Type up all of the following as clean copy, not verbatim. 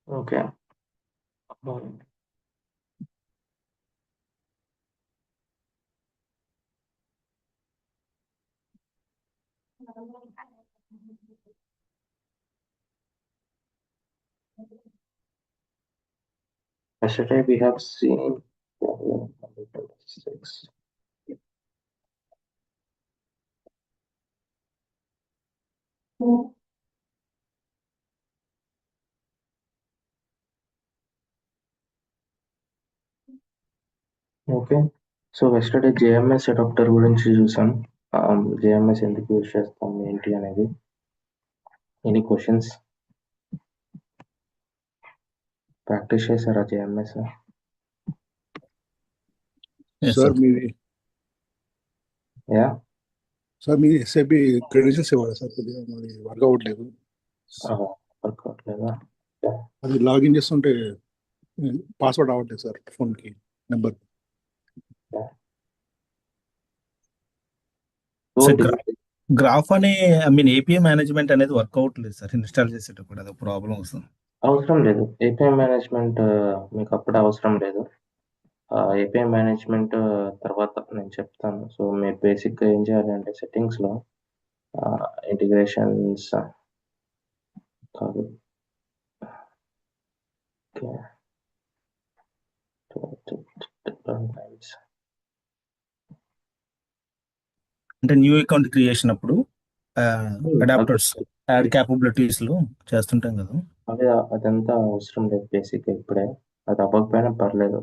Okay. Yesterday we have seen 6. Okay. So yesterday JMS adapter గురించి చూసాం. JMS ఎందుకు use చేస్తాం ఏంటి అనేది. Any questions? ప్రాక్టీస్ చేశారా జేఎంఎస్? Yes, sir sir. మీది యా. సార్ మీది ఎస్ఐపి క్రెడెన్షియల్స్ ఇవ్వాలి సార్, కొద్దిగా మరి వర్క్ అవ్వట్లేదు. వర్క్ అవ్వట్లేదా? అది లాగిన్ చేస్తుంటే పాస్వర్డ్ రావట్లేదు సార్ ఫోన్కి నెంబర్. సార్ గ్రాఫ్ అనే ఏపీఐ మేనేజ్మెంట్ అనేది వర్క్ అవట్లేదు సార్. ఇన్స్టాల్ చేసేటప్పుడు అది ప్రాబ్లం వస్తుంది. అవసరం లేదు. ఏపీఐ మేనేజ్మెంట్ మీకు అప్పుడు అవసరం లేదు. ఏపీఐ మేనేజ్మెంట్ తర్వాత నేను చెప్తాను. సో మీరు బేసిక్గా ఏం చేయాలి అంటే సెట్టింగ్స్లో ఇంటిగ్రేషన్స్ కాదు. అంటే న్యూ అకౌంట్ క్రియేషన్ అప్పుడు అడాప్టర్స్ యాడ్ క్యాపబిలిటీస్ లో చేస్తుంటాం కదా. అదంతా అవసరం లేదు బేసిక్గా ఇప్పుడే. అది అవ్వకపోయినా పర్లేదు.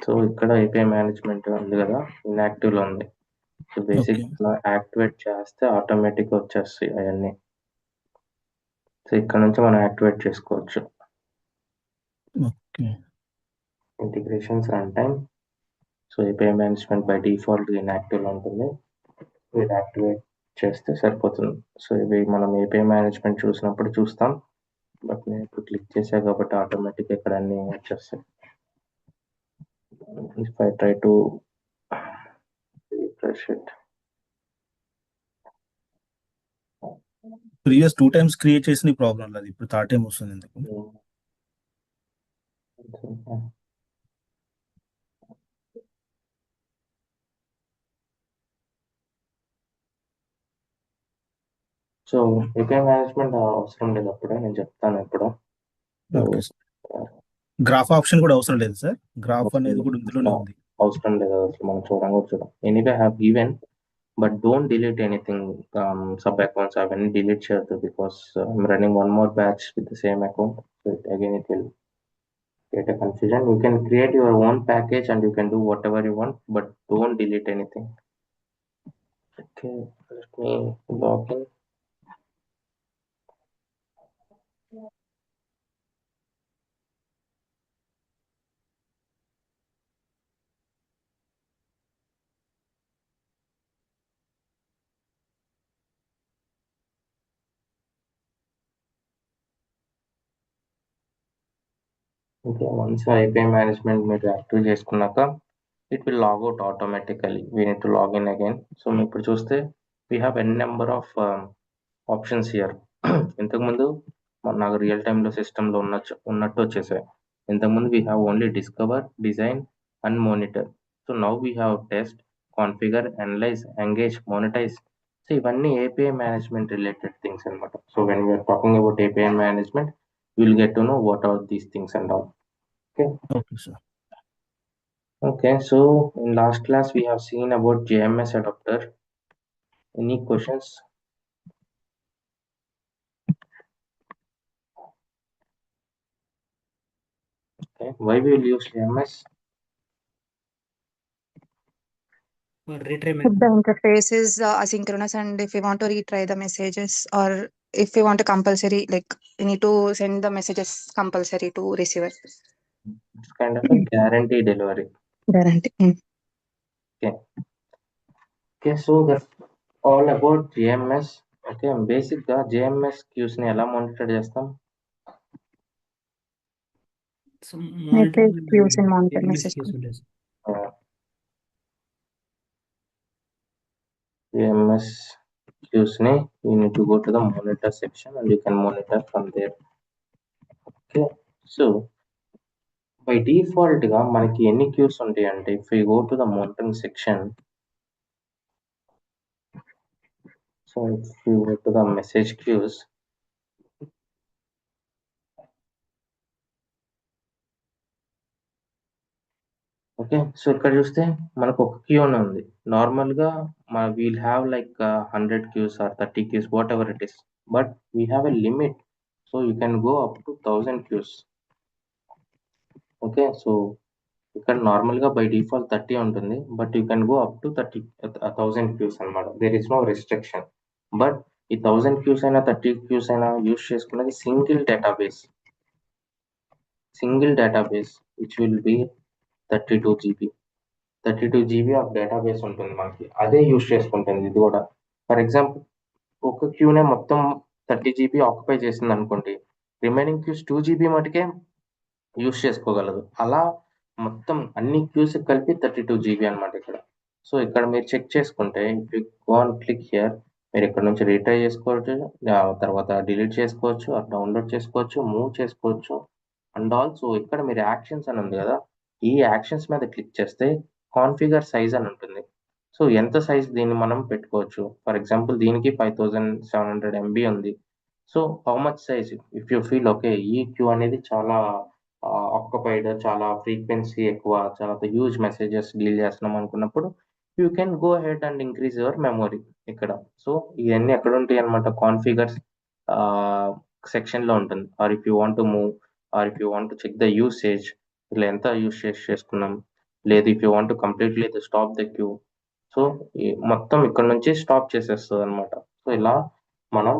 సో ఇక్కడ ఏపీఐ మేనేజ్మెంట్ ఉంది కదా, ఇన్యాక్టివ్లో ఉంది. సో బేసిక్ యాక్టివేట్ చేస్తే ఆటోమేటిక్గా వచ్చేస్తాయి అవన్నీ. సో ఇక్కడ నుంచి మనం యాక్టివేట్ చేసుకోవచ్చు. Integrations run time. So API management by default ఇన్యాక్టివ్లో ఉంటుంది. ఇది యాక్టివేట్ చేస్తే సరిపోతుంది. సో ఇవి మనం ఏపీఐ మేనేజ్మెంట్ చూసినప్పుడు చూస్తాం. బట్ నేను ఇప్పుడు క్లిక్ చేశాను కాబట్టి ఆటోమేటిక్గా ఇక్కడ అన్నీ వచ్చేస్తాయి. If I try to refresh it. Previous 2 times create చేసిన ప్రాబ్లం లేదు, ఇప్పుడు 3rd time వస్తుంది ఎందుకు? సో ఏపీఐ మేనేజ్మెంట్ అవసరం లేదు అప్పుడే, నేను చెప్తాను ఇప్పుడు. గ్రాఫ్ ఆప్షన్ కూడా అవసరం లేదు సార్. గ్రాఫ్ అనేది కూడా ఇందులోనే ఉంది. అవసరం లేదు అసలు, మనం చూడం. Anyway have given, but don't delete anything. Sub accounts అవన్నీ డిలీట్ చేయొద్దు, because I'm running one more batch with the same account. So again it will get a confusion. You can create your own package and you can do whatever you want, but don't delete anything. Okay, let me log in. Okay, once API management మీరు active చేసుకున్నాక it will log out automatically. We need to log in again. So ఇప్పుడు చూస్తే we have n number of options here. ఇంతకుముందు నాకు real టైంలో సిస్టంలో ఉన్నట్టు వచ్చేసాయి. ఇంతకుముందు we have only discover, design and monitor. So now we have test, configure, analyze, engage, monetize. So ఇవన్నీ API management related things అన్నమాట. So when we are talking about API management, you will get to know what are these things and all. Okay, sir. Okay, so in last class we have seen about JMS adapter. Any questions? Okay, why we will use JMS? If the interface is asynchronous and if we want to retry the messages, or if we want to compulsory, like we need to send the messages compulsory to receiver. It's kind of a guarantee delivery. Guarantee. Okay, so that's all about JMS. Okay, basic గా JMS queues ని ఎలా monitor చేస్తాం? Message queues and monitor message. JMS queues ని you need to go to the monitor section and you can monitor from there. Okay, so by default గా మనకి ఎన్ని cues ఉంటాయి అంటే if we go to the monitoring section, so if you go to the message queues, okay, so ఇక్కడ చూస్తే మనకు ఒక queue అని ఉంది. నార్మల్గా we'll have like 100 queues or 30 queues whatever it is, but we have a limit. So you can go up to 1000 queues. Okay, so ఇక్కడ నార్మల్గా by default 30 ఉంటుంది, but you can go up to 1000 queues అనమాట. There is no restriction. But ఈ 1000 queues అయినా 30 queues అయినా use చేసుకున్నది single database which will be 32 GB of database ఉంటుంది మనకి, అదే యూస్ చేసుకుంటుంది ఇది కూడా. ఫర్ ఎగ్జాంపుల్ ఒక క్యూనే మొత్తం 30 GB ఆక్యుపై చేసింది అనుకోండి, రిమైనింగ్ క్యూస్ 2 GB మటుకే యూస్ చేసుకోగలదు. అలా మొత్తం అన్ని క్యూస్ కలిపి 32 GB అనమాట ఇక్కడ. సో ఇక్కడ మీరు చెక్ చేసుకుంటే గో ఆన్ క్లిక్ హియర్, మీరు ఇక్కడ నుంచి రీట్రై చేసుకోవచ్చు, తర్వాత డిలీట్ చేసుకోవచ్చు, డౌన్లోడ్ చేసుకోవచ్చు, మూవ్ చేసుకోవచ్చు. అండ్ ఆల్సో ఇక్కడ మీరు యాక్షన్స్ అని ఉంది కదా, ఈ యాక్షన్స్ మీద క్లిక్ చేస్తే కాన్ఫిగర్ సైజ్ అని ఉంటుంది. సో ఎంత సైజ్ దీన్ని మనం పెట్టుకోవచ్చు. ఫర్ ఎగ్జాంపుల్ దీనికి 5700 MB ఉంది. So how much size if you feel okay ఈ క్యూ అనేది చాలా ఆక్యుపైడ్, చాలా ఫ్రీక్వెన్సీ ఎక్కువ, చాలా హ్యూజ్ మెసేజెస్ డీల్ చేస్తున్నాం అనుకున్నప్పుడు you can go head and increase your memory ఇక్కడ. సో ఇవన్నీ ఎక్కడ ఉంటాయి అనమాట, కాన్ఫిగర్ సెక్షన్లో ఉంటుంది. Or if you want to move, or if you want to check the usage, ఇలా ఎంత యూస్ చేసుకున్నాం, లేదు if you want to completely stop the queue, so మొత్తం ఇక్కడ నుంచి స్టాప్ చేసేస్తుంది అనమాట. సో ఇలా మనం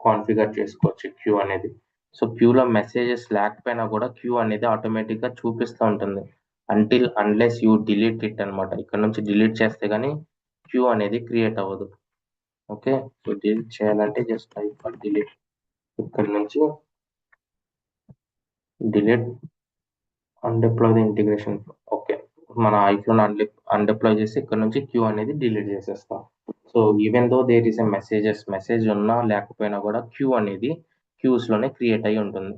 కాన్ఫిగర్ చేసుకోవచ్చు క్యూ అనేది. సో క్యూలో మెసేజెస్ లేకపోయినా కూడా క్యూ అనేది ఆటోమేటిక్గా చూపిస్తూ ఉంటుంది అన్లెస్ యూ డిలీట్ ఇట్ అనమాట. ఇక్కడ నుంచి డిలీట్ చేస్తే కానీ క్యూ అనేది క్రియేట్ అవ్వదు. ఓకే, సో డిలీట్ చేయాలంటే జస్ట్ టైప్ ఫర్ డిలీట్, ఇక్కడ నుంచి delete undeploy the integration. Okay, మన ఐఫోన్ అన్డిప్లాయ్ చేసి ఇక్కడ నుంచి క్యూ అనేది డిలీట్ చేసేస్తాం. So even though there is a message ఉన్నా లేకపోయినా కూడా క్యూ అనేది క్యూస్లోనే క్రియేట్ అయి ఉంటుంది.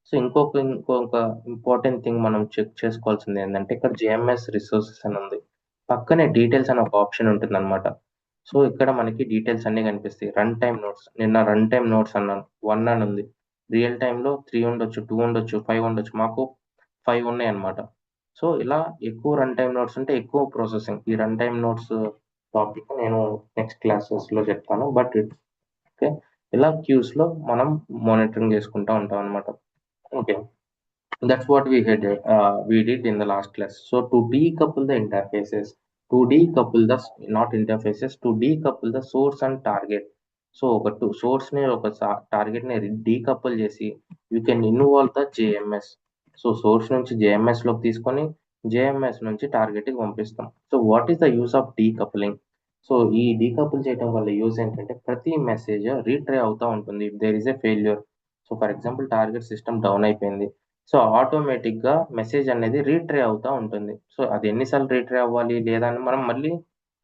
సో ఇంకొక ఇంపార్టెంట్ థింగ్ మనం చెక్ చేసుకోవాల్సింది ఏంటంటే ఇక్కడ JMS రిసోర్సెస్ అని ఉంది, పక్కనే డీటెయిల్స్ అని ఒక ఆప్షన్ ఉంటుంది అనమాట. సో ఇక్కడ మనకి డీటెయిల్స్ అన్ని కనిపిస్తాయి. రన్ టైమ్ నోట్స్, నిన్న రన్ టైమ్ నోట్స్ అన్నాను 1 అని ఉంది. రియల్ టైంలో 3 ఉండొచ్చు, 2 ఉండొచ్చు, 5 ఉండొచ్చు, మాకు 5 ఉన్నాయి అనమాట. సో ఇలా ఎక్కువ రన్ టైమ్ నోట్స్ ఉంటే ఎక్కువ ప్రాసెసింగ్. ఈ రన్ టైమ్ నోట్స్ టాపిక్ నేను నెక్స్ట్ క్లాసెస్లో చెప్తాను. బట్ ఓకే, ఇలా క్యూస్లో మనం మానిటరింగ్ చేసుకుంటూ ఉంటాం అనమాట. Okay, that's what we did in the last class. So to decouple the interfaces, to decouple the not interfaces, to decouple the source and target. So ఒక source ని ఒక టార్గెట్ ని decouple చేసి you can involve the JMS. So source నుంచి JMS లోకి తీసుకొని JMS నుంచి target కి పంపిస్తాం. So what is the use of decoupling? So ఈ డీకపుల్ చేయడం వల్ల యూజ్ ఏంటంటే ప్రతి మెసేజ్ రీట్రై అవుతూ ఉంటుంది if there is a failure. So for example target system down అయిపోయింది, సో ఆటోమేటిక్గా మెసేజ్ అనేది రీట్రై అవుతూ ఉంటుంది. సో అది ఎన్నిసార్లు రీట్రై అవ్వాలి లేదా అని మనం మళ్ళీ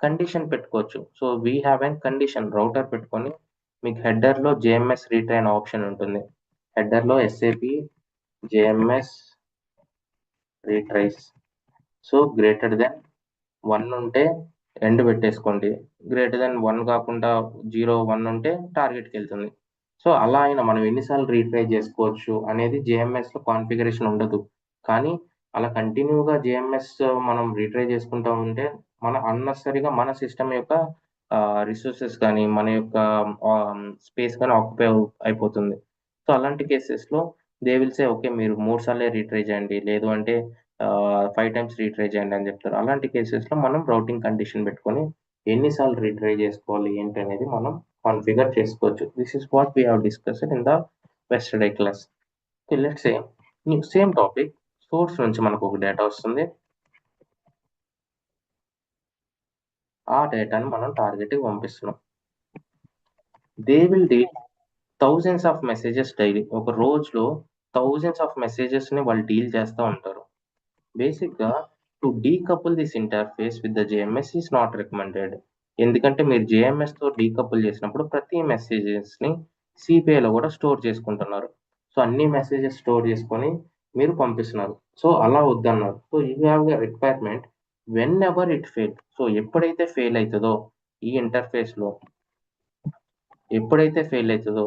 కండిషన్ పెట్టుకోవచ్చు. So we have an condition router పెట్టుకొని మీకు హెడర్లో JMS రీట్రై అనే ఆప్షన్ ఉంటుంది. హెడర్లో SAP JMS retries. So greater than 1 ఉంటే ఎండ్ పెట్టేసుకోండి, గ్రేటర్ దెన్ 1 కాకుండా 0, 1 ఉంటే టార్గెట్కి వెళ్తుంది. సో అలా అయినా మనం ఎన్నిసార్లు రీట్రై చేసుకోవచ్చు అనేది JMSలో కాన్ఫిగరేషన్ ఉండదు. కానీ అలా కంటిన్యూగా JMS మనం రీట్రై చేసుకుంటూ ఉంటే మన అన్నెసరీగా మన సిస్టమ్ యొక్క రిసోర్సెస్ కానీ మన యొక్క స్పేస్ కానీ ఆక్యుపై అయిపోతుంది. సో అలాంటి కేసెస్లో దే విల్ సే ఓకే మీరు 3 సార్లే రీట్రై చేయండి, లేదు అంటే 5 times రీట్రై చేయండి అని చెప్తారు. అలాంటి కేసెస్లో మనం రౌటింగ్ కండిషన్ పెట్టుకొని ఎన్నిసార్లు రీట్రై చేసుకోవాలి ఏంటి అనేది మనం కాన్ఫిగర్ చేసుకోవచ్చు. This is what we have discussed in the yesterday class. Let's say same topic, source నుంచి మనకు ఒక డేటా వస్తుంది, ఆ డేటాని మనం టార్గెట్కి పంపిస్తున్నాం. They will deal thousands of messages daily. ఒక రోజులో థౌజండ్స్ ఆఫ్ మెసేజెస్ని వాళ్ళు డీల్ చేస్తూ ఉంటారు. బేసిక్గా to decouple this interface with the JMS is not recommended. ఎందుకంటే మీరు జేఎంఎస్తో డీకపుల్ చేసినప్పుడు ప్రతి మెసేజెస్ని సిపిఐలో కూడా స్టోర్ చేసుకుంటున్నారు. సో అన్ని మెసేజెస్ స్టోర్ చేసుకొని మీరు పంపిస్తున్నారు. సో అలా వద్దన్నారు. So you have the requirement when ever it fail. So ఎప్పుడైతే ఫెయిల్ అవుతుందో ఈ ఇంటర్ఫేస్లో ఎప్పుడైతే ఫెయిల్ అవుతుందో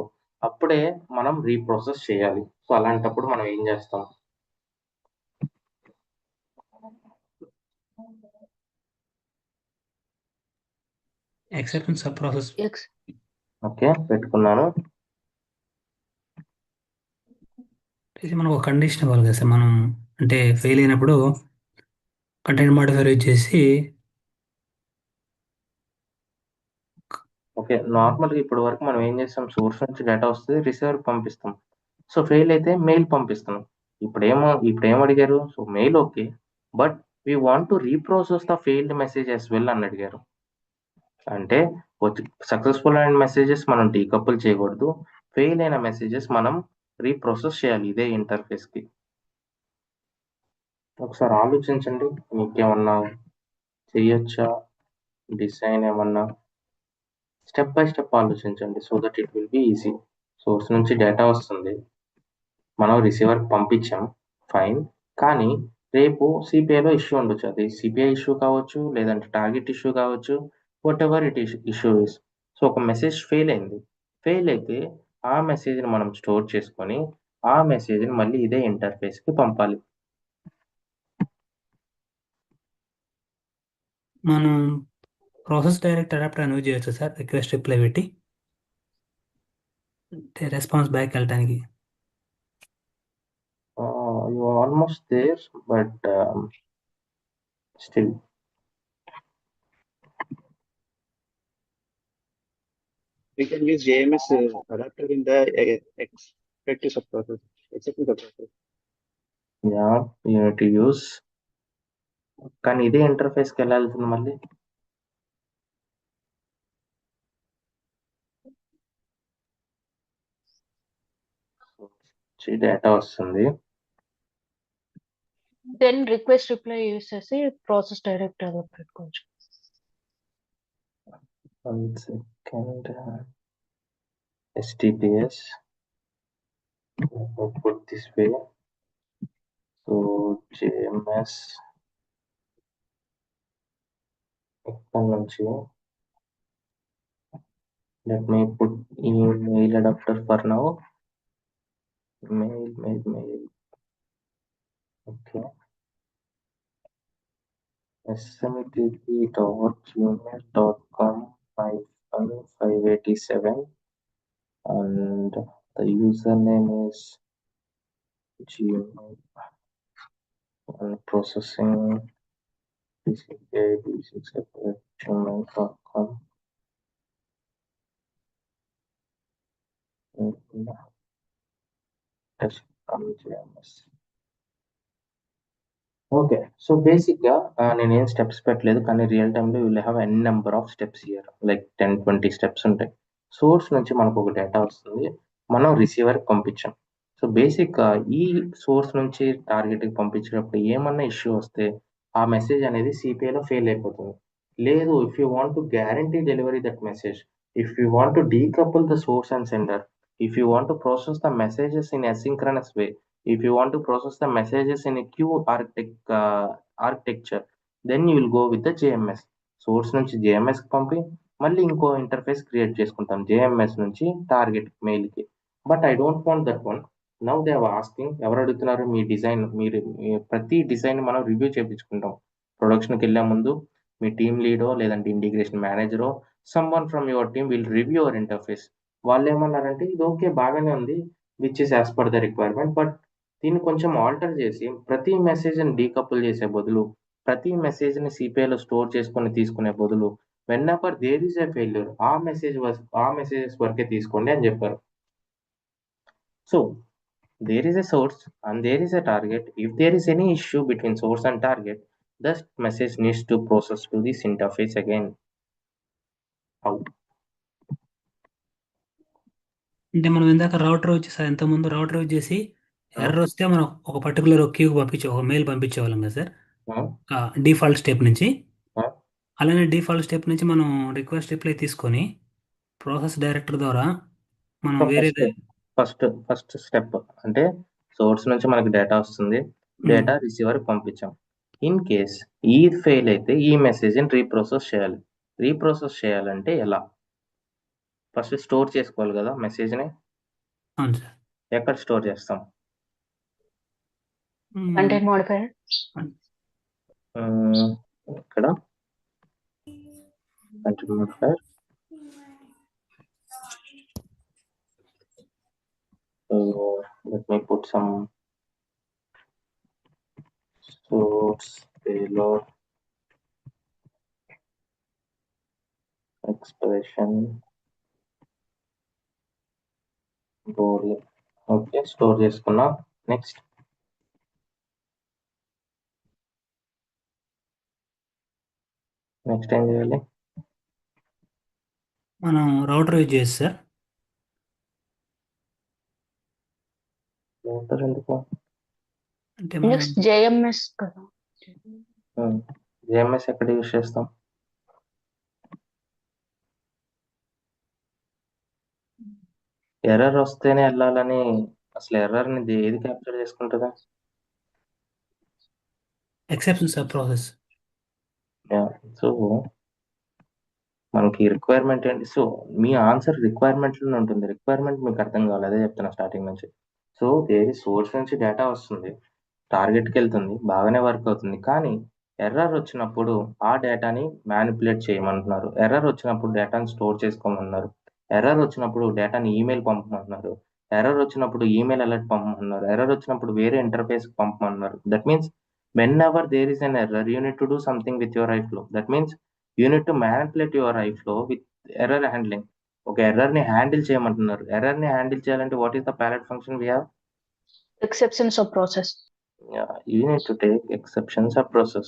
అప్పుడే మనం రీప్రాసెస్ చేయాలి. సో అలాంటప్పుడు మనం ఏం చేస్తాం? acceptance sub process. ఓకే, పెట్టుకున్నాను. ఇది మనకు ఒక కండిషన్ ఇవ్వాలి కదా సార్, మనం అంటే ఫెయిల్ అయినప్పుడు కంటెంట్ మాడిఫైర్ యూజ్ చేసి ఓకే, నార్మల్గా ఇప్పటి వరకు మనం ఏం చేస్తాం? సోర్స్ నుంచి డేటా వస్తుంది, రిసీవర్ పంపిస్తాం. సో ఫెయిల్ అయితే మెయిల్ పంపిస్తాం. ఇప్పుడు ఏం అడిగారు? So mail okay, but we want to reprocess the failed message as well అని అడిగారు. అంటే సక్సెస్ఫుల్ అయిన మెసేజెస్ మనం డీకపుల్ చేయకూడదు, ఫెయిల్ అయిన మెసేజెస్ మనం రీప్రోసెస్ చేయాలి ఇదే ఇంటర్ఫేస్ కి. ఒకసారి ఆలోచించండి, మీకేమన్నా చెయ్యొచ్చా? డిజైన్ ఏమన్నా స్టెప్ బై స్టెప్ ఆలోచించండి, so that it will be easy. Source నుంచి డేటా వస్తుంది, మనం రిసీవర్ పంపించాం, ఫైన్. కానీ రేపు సిపిఐలో ఇష్యూ ఉండొచ్చు. అది సిపిఐ ఇష్యూ కావచ్చు, లేదంటే టార్గెట్ ఇష్యూ కావచ్చు, what ever it issue is. So ఒక మెసేజ్ ఫెయిల్ అయింది. ఫెయిల్ అయితే ఆ మెసేజ్ని మనం స్టోర్ చేసుకొని ఆ మెసేజ్ని మళ్ళీ ఇదే ఇంటర్ఫేస్కి పంపాలి. మనం ప్రాసెస్ డైరెక్ట్ అడాప్టర్ అని యూజ్ చేయొచ్చు సార్, రిక్వెస్ట్ రిప్లై పెట్టి రెస్పాన్స్ బ్యాక్ వెళ్ళటానికి. You almost there, but still We can use JMS adapter in the expected subprocess, accepting subprocess. Yeah unit use. కానీ ఇదే ఇంటర్ఫేస్కి ఎలా వెళ్తుంది మళ్ళీ? డేటా వస్తుంది, దెన్ రిక్వెస్ట్ రిప్లై యూస్ చేసి ప్రాసెస్ డైరెక్ట్ అలా పెట్టుకోవచ్చు. 1 second. HTTPS, put this way. So JMS ఇక్కడ నుంచి let me put email adapter for now. Mail. Okay. smtp.gmail.com 587 and the username is Gmail and processing gmail.com. JMS. Okay, so బేసిక్గా నేనేం steps పెట్టలేదు, కానీ real టైంలో will have an number of steps year, like 10-20 steps ఉంటాయి. Source నుంచి మనకు ఒక data వస్తుంది, మనం రిసీవర్కి పంపించాం. సో బేసిక్గా ఈ సోర్స్ నుంచి టార్గెట్కి పంపించేటప్పుడు ఏమన్నా ఇష్యూ వస్తే ఆ మెసేజ్ అనేది సిపిఐలో ఫెయిల్ అయిపోతుంది. లేదు, if you want to guarantee delivery that message, if you want to decouple the source and sender, if you want to process the messages in asynchronous way, if you want to process the messages in a queue architecture, then you will go with the JMS. Source నుంచి JMS కి పంపి మళ్ళీ ఇంకో interface create చేసుకుంటాం JMS నుంచి target మెయిల్కి. But I don't want that one. Now they are asking, ఎవరు అడుగుతున్నారు? మీ డిజైన్, మీరు ప్రతి డిజైన్ మనం రివ్యూ చేయించుకుంటాం. ప్రొడక్షన్కి వెళ్ళే ముందు మీ టీమ్ లీడో లేదంటే ఇంటిగ్రేషన్ మేనేజరో someone from your team will review our interface. వాళ్ళు ఏమన్నారంటే ఇది ఓకే, బాగానే ఉంది, which is as per the requirement, but దీన్ని కొంచెం ఆల్టర్ చేసి ప్రతి మెసేజ్ని డీకపుల్ చేసే బదులు, ప్రతి మెసేజ్ని సిపిఐలో స్టోర్ చేసుకొని తీసుకునే బదులు, whenever there is a failure ఆ మెసేజెస్ వరకే తీసుకోండి అని చెప్పారు. So there is a source and there is a target. If there is any issue between source and target, that message needs to process to this interface again. How? అంటే మనం ఇందాక router use చేసాం, ఇంతకుముందు router use చేసి error వస్తే మనం ఒక particular క్యూకి ఒక మెయిల్ పంపించేవాళ్ళం కదా సార్, డిఫాల్ట్ స్టెప్ నుంచి. అలానే డిఫాల్ట్ స్టెప్ నుంచి మనం రిక్వెస్ట్ రిప్లై తీసుకొని ప్రాసెస్ డైరెక్టర్ ద్వారా మనం వేరే ఫస్ట్ స్టెప్ అంటే సోర్స్ నుంచి మనకి డేటా వస్తుంది, డేటా రిసీవర్ పంపించాం. ఇన్ కేస్ ఈ ఫెయిల్ అయితే ఈ మెసేజ్ని రీప్రాసెస్ చేయాలి. రీప్రాసెస్ చేయాలంటే ఎలా? ఫస్ట్ స్టోర్ చేసుకోవాలి కదా మెసేజ్ని. అవును సార్. ఎక్కడ స్టోర్ చేస్తాం? Content modifier. ఇక్కడ content modifier. So let me put some source payload expression boolean. Okay, store చేసుకున్నా. నెక్స్ట్ ఏం చేయాలి? మనం రౌటర్ యూజ్ చేసి సార్. రౌటర్ ఎందుకు? అంటే మనం నెక్స్ట్ JMS కదా. JMS ఎక్కడ యూజ్ చేస్తాం? ఎర్రర్ వస్తేనే వెళ్ళాలని అసలు ఎర్రర్ని ఏది క్యాప్చర్ చేసుకుంటుందా? Exceptions of process. సో మనకి రిక్వైర్మెంట్ ఏంటి? సో మీ ఆన్సర్ రిక్వైర్మెంట్లోనే ఉంటుంది. రిక్వైర్మెంట్ మీకు అర్థం కావాలి, అదే చెప్తున్నా స్టార్టింగ్ నుంచి. సో ఏది సోర్స్ నుంచి డేటా వస్తుంది, టార్గెట్కి వెళ్తుంది, బాగానే వర్క్ అవుతుంది. కానీ ఎర్రర్ వచ్చినప్పుడు ఆ డేటాని మ్యానిపులేట్ చేయమంటున్నారు. ఎర్రర్ వచ్చినప్పుడు డేటాని స్టోర్ చేసుకోమన్నారు. ఎర్రర్ వచ్చినప్పుడు డేటాని ఈమెయిల్ పంపమంటున్నారు. ఎర్రర్ వచ్చినప్పుడు ఈమెయిల్ అలర్ట్ పంపమన్నారు. ఎర్రర్ వచ్చినప్పుడు వేరే ఇంటర్ఫేస్ పంపమన్నారు. That means whenever there is an error you need to do something with your iFlow. That means you need to manipulate your iFlow with error handling. ఒక ఎర్రర్ని handle చేయమంటున్నారు. ఎర్రర్ని handle చేయాలంటే what is the palette function we have? Exceptions of process. Yeah, you need to take exceptions of process.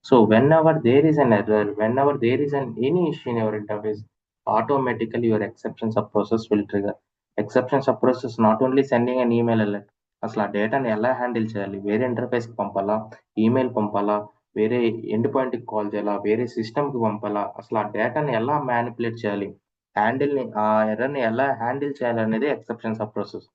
So whenever there is an error, whenever there is any issue in your interface, automatically your exceptions of process will trigger. Exceptions of process not only sending an email alert, అసలు ఆ డేటాని ఎలా handle చేయాలి? వేరే ఇంటర్ఫేస్కి పంపాలా, email పంపాలా, వేరే end పాయింట్కి call చేయాలా, వేరే సిస్టమ్కి పంపాలా, అసలు ఆ డేటాని ఎలా మ్యానిపులేట్ చేయాలి, ఆ ఎర్రర్ని ఎలా హ్యాండిల్ చేయాలి అనేది exceptions of process.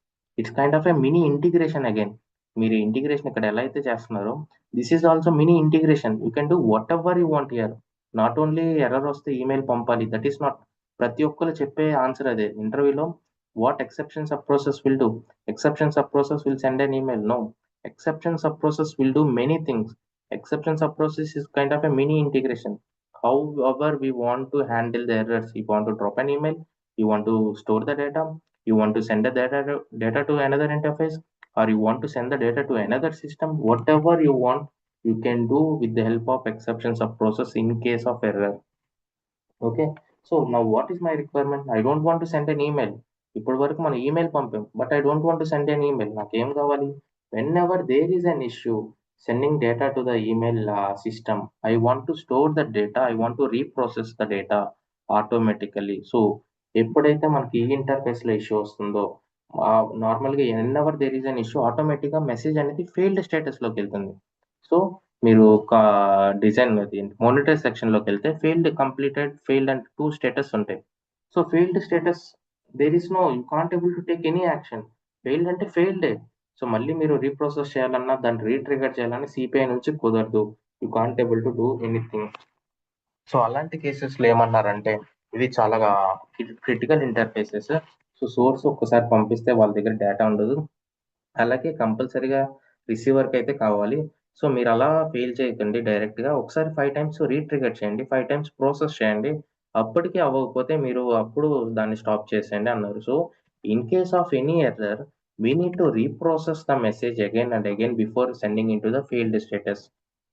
It's kind of a mini integration again. మీరు ఇంటిగ్రేషన్ ఇక్కడ ఎలా అయితే చేస్తున్నారో this is also mini integration. You can do what ever you want hear. Not only error వస్తే ఈమెయిల్ పంపాలి, దట్ ఈస్ నాట్. ప్రతి ఒక్కరు చెప్పే ఆన్సర్ అదే ఇంటర్వ్యూలో. What exceptions of process will do? Exceptions of process will send an email? No. Exceptions of process will do many things. Exceptions of process is kind of a mini integration. However we want to handle the errors, you want to drop an email, you want to store the data, you want to send the data to another interface, or you want to send the data to another system, whatever you want, you can do with the help of exceptions of process in case of error. Okay, so now what is my requirement? I don't want to send an email. ఇప్పటి వరకు మనం email పంపాం, but I don't want to send an email. నాకేం కావాలి? Whenever there is an issue sending data to the email system, I want to store the data, I want to reprocess the data automatically. So ఎప్పుడైతే మనకి ఈ ఇంటర్ఫేస్లో issue వస్తుందో, నార్మల్గా whenever there is an issue ఆటోమేటిక్గా message అనేది failed స్టేటస్లోకి వెళ్తుంది. So మీరు ఒక డిజైన్ మానిటర్ సెక్షన్లోకి వెళ్తే failed, completed, failed and 2 status ఉంటాయి. So failed status there is no, you can't able to take any action. Failed అంటే ఫెయిల్డే. సో మళ్ళీ మీరు రీప్రాసెస్ చేయాలన్నా, దాన్ని రీట్రిగర్ చేయాలన్నా సిపిఐ నుంచి కుదరదు. You can't able to do anything. So అలాంటి కేసెస్లో ఏమన్నారంటే ఇది చాలా క్రిటికల్ ఇంటర్ఫేసెస్. సో సోర్స్ ఒక్కసారి పంపిస్తే వాళ్ళ దగ్గర డేటా ఉండదు, అలాగే కంపల్సరీగా రిసీవర్కి అయితే కావాలి. సో మీరు అలా ఫెయిల్ చేయకండి డైరెక్ట్గా. ఒకసారి 5 times రీట్రిగర్ చేయండి, 5 times ప్రాసెస్ చేయండి. అప్పటికి అవ్వకపోతే మీరు అప్పుడు దాన్ని స్టాప్ చేసేయండి అన్నారు. So in case of any error we need to reprocess the message again and again before sending in to the failed status.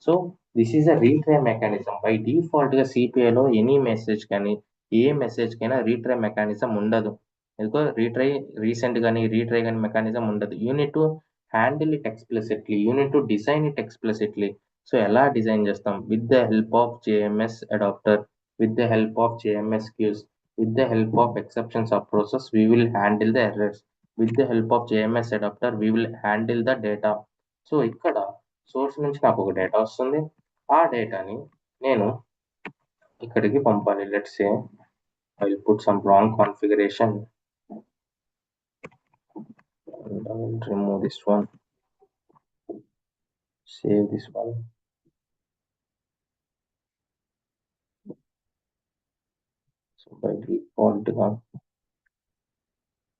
So this is a retry mechanism. By డిఫాల్ట్గా సిపిఐలో any message కానీ ఏ మెసేజ్కైనా retry mechanism ఉండదు. ఎందుకో retry, recent కానీ retry కానీ mechanism ఉండదు. You need to handle it explicitly, you need to design it explicitly. So ఎలా design చేస్తాం? With the help of JMS adapter, with the help of JMS queues, with the help of exceptions of process, we will handle the errors. With the help of JMS adapter, we will handle the data. So ఇక్కడ source నుంచి నాకు ఒక data వస్తుంది. ఆ డేటాని నేను ఇక్కడికి పంపాలి. Let's say I will put some wrong configuration and I will remove this one, save this one. So by default,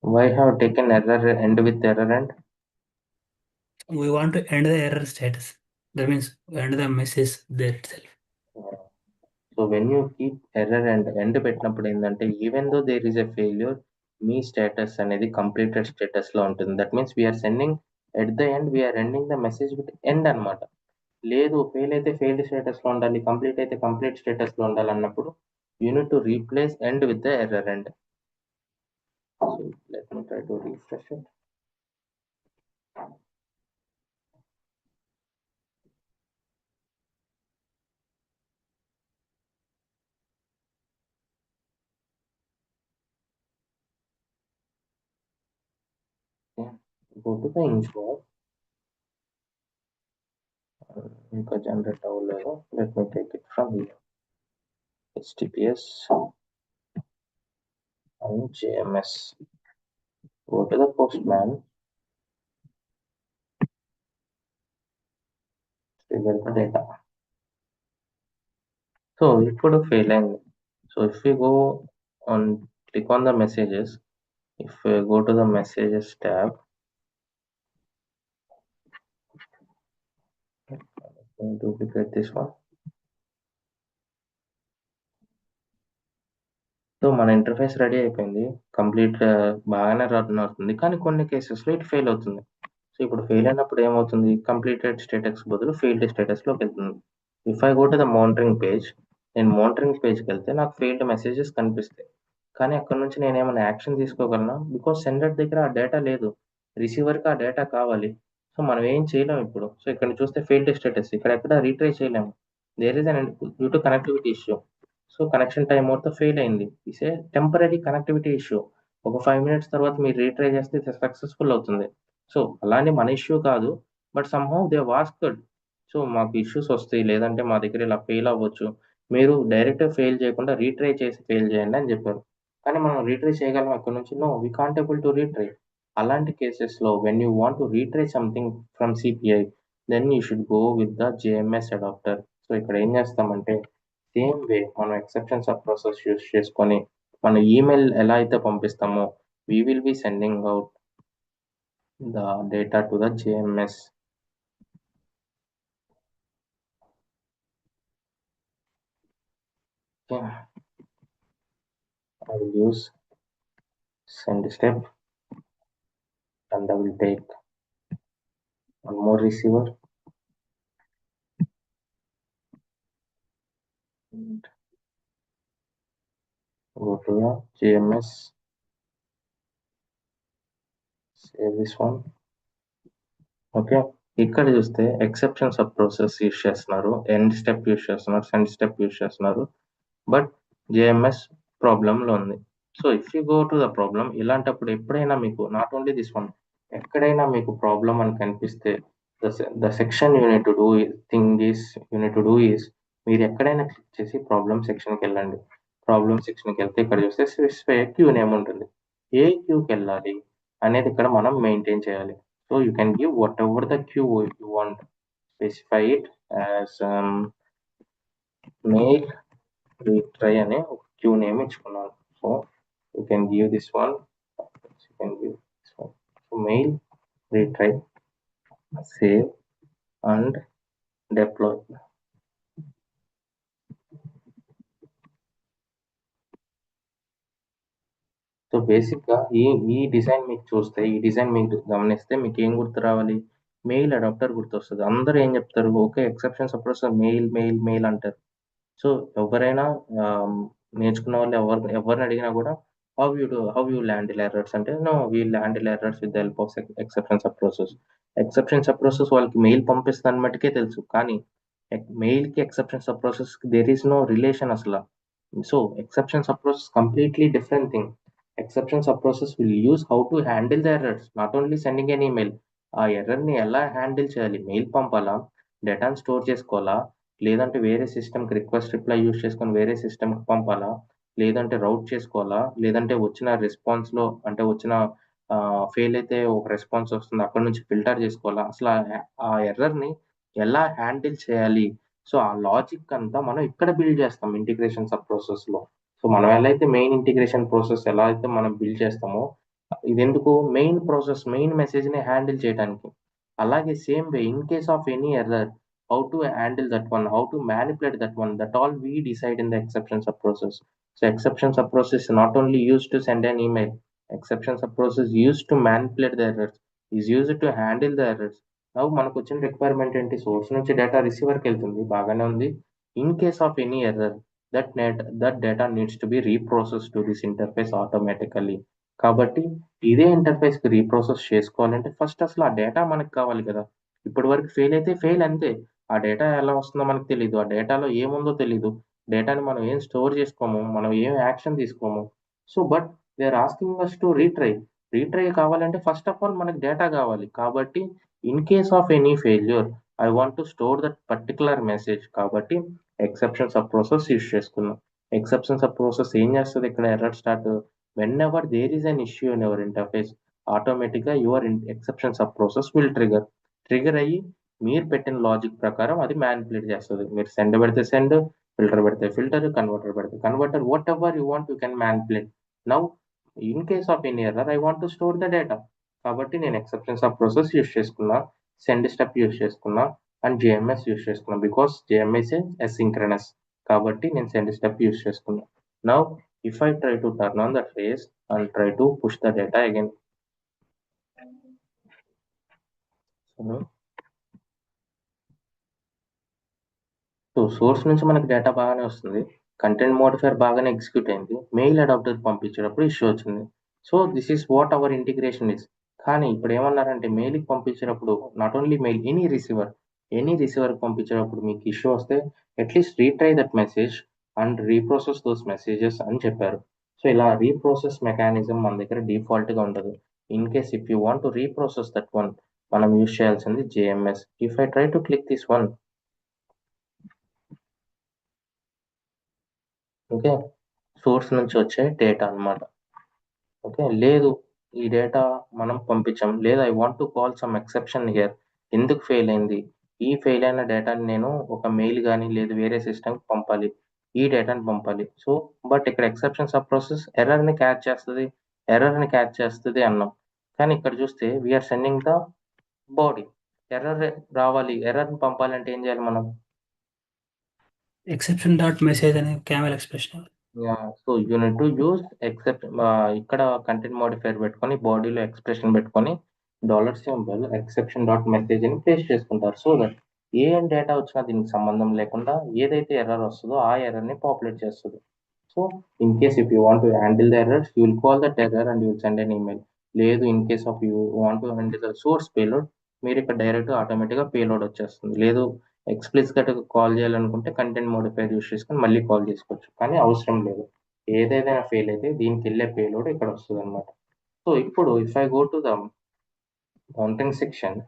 why have taken error end with error end? We want to end the error status. That means end the message there itself. So when you keep error and end పెట్టినప్పుడు ఏంటంటే even though there is a failure, మీ status అనేది completed status లో ఉంటుంది. That means we are sending at the end we are ending the message with end అనమాట. లేదు fail అయితే failed status లో ఉండాలి, కంప్లీట్ అయితే కంప్లీట్ స్టేటస్ లో ఉండాలి అన్నప్పుడు unit to replace end with the error end. So let me try to refresh it. Go to the info. ఇంకా జనరేట్ అవ్వలేదు. Let me take it from here. HTTPS and JMS. Go to the postman. Trigger the data. So ఇప్పుడు fail అయింది. So if we go on, click on the messages. If we go to the messages tab, duplicate this one. So మన interface ready అయిపోయింది, complete బాగానే run అవుతుంది, కానీ కొన్ని కేసెస్లో it fail అవుతుంది. సో ఇప్పుడు ఫెయిల్ అయినప్పుడు ఏమవుతుంది, కంప్లీటెడ్ స్టేటస్ బదులు ఫెయిల్డ్ స్టేటస్లోకి వెళ్తుంది. If I go to the monitoring page, నేను మానిటరింగ్ పేజ్కి వెళ్తే నాకు ఫెయిల్డ్ మెసేజెస్ కనిపిస్తాయి, కానీ అక్కడ నుంచి నేను ఏమైనా యాక్షన్ తీసుకోగలనా? బికాస్ సెండర్ దగ్గర ఆ డేటా లేదు, రిసీవర్కి ఆ డేటా కావాలి. సో మనం ఏం చేయలేము ఇప్పుడు. సో ఇక్కడ చూస్తే ఫెయిల్డ్ స్టేటస్, ఇక్కడ ఎక్కడ రీట్రై చేయలేము. There is an due to connectivity issue. So connection time అవుతా ఫెయిల్ అయింది. It's a temporary connectivity issue. ఒక 5 minutes తర్వాత మీరు రీట్రై చేస్తే సక్సెస్ఫుల్ అవుతుంది. సో అలానే మన ఇష్యూ కాదు, but somehow they was asked. So మాకు ఇష్యూస్ వస్తాయి, లేదంటే మా దగ్గర ఇలా ఫెయిల్ అవ్వచ్చు, మీరు డైరెక్ట్ ఫెయిల్ చేయకుండా రీట్రై చేసి ఫెయిల్ చేయండి అని చెప్పారు. కానీ మనం రీట్రై చేయగలం అక్కడ నుంచి? No, we can't able to retry. అలాంటి కేసెస్లో when you want to retry something from CPI, then you should go with the JMS adapter. So ఇక్కడ ఏం చేస్తామంటే, సేమ్ వే మనం ఎక్సెప్షన్ సబ్ ప్రాసెస్ యూస్ చేసుకొని మన ఈమెయిల్ ఎలా అయితే పంపిస్తామో, we will be sending out the data to the JMS. I will use send step and I will take one more receiver and go to the JMS, save this one. Okay, ఇక్కడ చూస్తే exception sub process use చేస్తున్నారు, end step use చేస్తున్నారు, send step use చేస్తున్నారు, but JMS ప్రాబ్లంలో ఉంది. So if you go to the problem, ఇలాంటప్పుడు ఎప్పుడైనా మీకు నాట్ ఓన్లీ దిస్ వన్, ఎక్కడైనా మీకు ప్రాబ్లం అని కనిపిస్తే the section unit to do is మీరు ఎక్కడైనా క్లిక్ చేసి ప్రాబ్లం సెక్షన్కి వెళ్ళండి. ప్రాబ్లం సెక్షన్కి వెళ్తే ఇక్కడ చూస్తే స్పెసిఫై క్యూ నేమ్ ఉంటుంది. ఏ క్యూకి వెళ్ళాలి అనేది ఇక్కడ మనం మెయింటైన్ చేయాలి. So you can give whatever the queue you want, specify it as mail retry అనే ఒక క్యూ నేమ్ ఇచ్చుకున్నాను. So you can give this one, you can give this one. So mail retry, save and deploy. So బేసిక్గా ఈ design మీకు చూస్తే, ఈ design మీకు గమనిస్తే మీకు ఏం గుర్తు రావాలి? మెయిల్ అడాప్టర్ గుర్తొస్తుంది. అందరూ ఏం చెప్తారు, okay exception suppose mail mail mail అంటారు. సో ఎవరైనా నేర్చుకున్న వాళ్ళు ఎవరిని అడిగినా కూడా హౌ యూ ల్యాండిల్ ఎర్రర్స్ అంటే, no we handle errors with the help of exception sub process. Exception sub process వాళ్ళకి మెయిల్ పంపిస్తుంది మట్టుకే తెలుసు, కానీ మెయిల్కి ఎక్సెప్షన్ సబ్ ప్రాసెస్కి దేర్ ఈస్ నో రిలేషన్ అసలు. So exception sub process completely different thing. Exception sub process will use how to handle the errors, not only sending an email. ఆ ఎర్రర్ని ఎలా హ్యాండిల్ చేయాలి, మెయిల్ పంపాలా, డేటాను స్టోర్ చేసుకోవాలా, లేదంటే వేరే సిస్టమ్కి రిక్వెస్ట్ రిప్లై యూజ్ చేసుకొని వేరే సిస్టమ్కి పంపాలా, లేదంటే రౌట్ చేసుకోవాలా, లేదంటే వచ్చిన రెస్పాన్స్లో అంటే వచ్చిన ఫెయిల్ అయితే ఒక రెస్పాన్స్ వస్తుంది అక్కడ నుంచి ఫిల్టర్ చేసుకోవాలా, అసలు ఆ ఎర్రర్ని ఎలా హ్యాండిల్ చేయాలి. సో ఆ లాజిక్ అంతా మనం ఇక్కడ బిల్డ్ చేస్తాం ఇంటిగ్రేషన్ సబ్ ప్రాసెస్లో. సో మనం ఎలా అయితే మెయిన్ ఇంటిగ్రేషన్ ప్రాసెస్ ఎలా అయితే మనం బిల్డ్ చేస్తామో ఇది ఎందుకు మెయిన్ ప్రాసెస్ మెయిన్ మెసేజ్ని హ్యాండిల్ చేయడానికి. అలాగే same way in case of any error how to handle that one, how to manipulate that one, that all we decide in the exception sub process. So exception sub process is not only used to send an email, exception sub process used to manipulate the errors, is used to handle the errors. Now మనకు వచ్చిన requirement ఏంటి, source నుంచి data రిసీవర్కి వెళ్తుంది బాగానే ఉంది. In case of any error that data needs to be reprocessed to this interface automatically. కాబట్టి ఇదే ఇంటర్ఫేస్కి రీప్రోసెస్ చేసుకోవాలంటే ఫస్ట్ అసలు ఆ డేటా మనకు కావాలి కదా. ఇప్పటి వరకు ఫెయిల్ అయితే ఫెయిల్ అంతే, ఆ డేటా ఎలా వస్తుందో మనకు తెలియదు, ఆ డేటాలో ఏముందో తెలియదు, డేటాని మనం ఏం స్టోర్ చేసుకోము, మనం ఏం యాక్షన్ తీసుకోము. So but they are asking us to retry కావాలంటే ఫస్ట్ ఆఫ్ ఆల్ మనకి డేటా కావాలి. కాబట్టి in case of any failure I want to store that particular message. కాబట్టి ఎక్సెప్షన్ సబ్ ప్రాసెస్ యూజ్ చేసుకున్నాం. ఎక్సెప్షన్ సబ్ ప్రాసెస్ ఏం చేస్తుంది ఇక్కడ error start whenever there is an issue in your interface automatically your exception sub process will trigger అయ్యి మీరు పెట్టిన logic ప్రకారం అది మ్యానిపులేట్ చేస్తుంది. మీరు సెండ్ పెడితే సెండ్, ఫిల్టర్ పెడితే ఫిల్టర్, కన్వర్టర్ పెడితే converter, what ever you want you can manipulate. Now in case of any error I want to store the data. కాబట్టి నేను ఎక్సెప్షన్ సబ్ ప్రాసెస్ యూజ్ చేసుకున్నా, సెండ్ స్టెప్ యూజ్ చేసుకున్నా and JMS use చేసుకున్నా. Because JMS is asynchronous కాబట్టి నేను send step use చేసుకున్నా. Now if I try to turn on the trace and try to push the data again. So source నుంచి మనకి data బాగానే వస్తుంది, content modifier బాగానే execute అయింది, మెయిల్ అడాప్టర్ పంపించేటప్పుడు ఇష్యూ వచ్చింది. So this is what our integration is. కానీ ఇప్పుడు ఏమన్నారంటే మెయిల్కి పంపించేటప్పుడు నాట్ ఓన్లీ మెయిల్ ఎనీ రిసీవర్కి పంపించేటప్పుడు మీకు ఇష్యూ వస్తే at least retry that message and reprocess those messages అని చెప్పారు. సో ఇలా రీప్రోసెస్ మెకానిజం మన దగ్గర డిఫాల్ట్గా ఉండదు. In case if you want to reprocess that one మనం యూజ్ చేయాల్సింది JMS. If I try to click this one, okay, source నుంచి వచ్చే డేటా అన్నమాట. ఓకే, లేదు ఈ డేటా మనం పంపించాం, లేదు I want to call some exception here, ఎందుకు ఫెయిల్ అయింది, ఈ ఫెయిల్ అయిన డేటాని నేను ఒక మెయిల్ కానీ లేదు వేరే సిస్టమ్కి పంపాలి, ఈ డేటాని పంపాలి. సో బట్ ఇక్కడ ఎక్సెప్షన్ సబ్ ప్రాసెస్ ఎర్రర్ని క్యాచ్ చేస్తుంది అన్నాం. కానీ ఇక్కడ చూస్తే we are sending the body. Error రావాలి, ఎర్రర్ని పంపాలంటే ఏం చేయాలి మనం, ఎక్సెప్షన్ డాట్ మెసేజ్ అనే camel expression. So you need to use except, ఇక్కడ కంటెంట్ మోడిఫైర్ పెట్టుకొని బాడీలో ఎక్స్ప్రెషన్ పెట్టుకొని $సింబల్ ఎక్సెప్షన్ డాట్ మెసేజ్ అని ప్లేస్ చేసుకుంటారు. సో దట్ ఏ డేటా వచ్చినా దీనికి సంబంధం లేకుండా ఏదైతే ఎర్రర్ వస్తుందో ఆ ఎర్రర్ని పాపులేట్ చేస్తుంది. So in case if you want to handle the errors you will call that error and you will send an email. లేదు in case of you want to handle the source payload, మీరు ఇక్కడ direct ఆటోమేటిక్గా payload వచ్చేస్తుంది. లేదు ఎక్స్ప్లిసిట్గా call చేయాలనుకుంటే content modifier use చేసుకొని మళ్ళీ కాల్ చేసుకోవచ్చు, కానీ అవసరం లేదు. ఏదైనా ఫెయిల్ అయితే దీనికి వెళ్ళే పేలోడ్ ఇక్కడ వస్తుంది అనమాట. సో ఇప్పుడు if I go to the monitor section,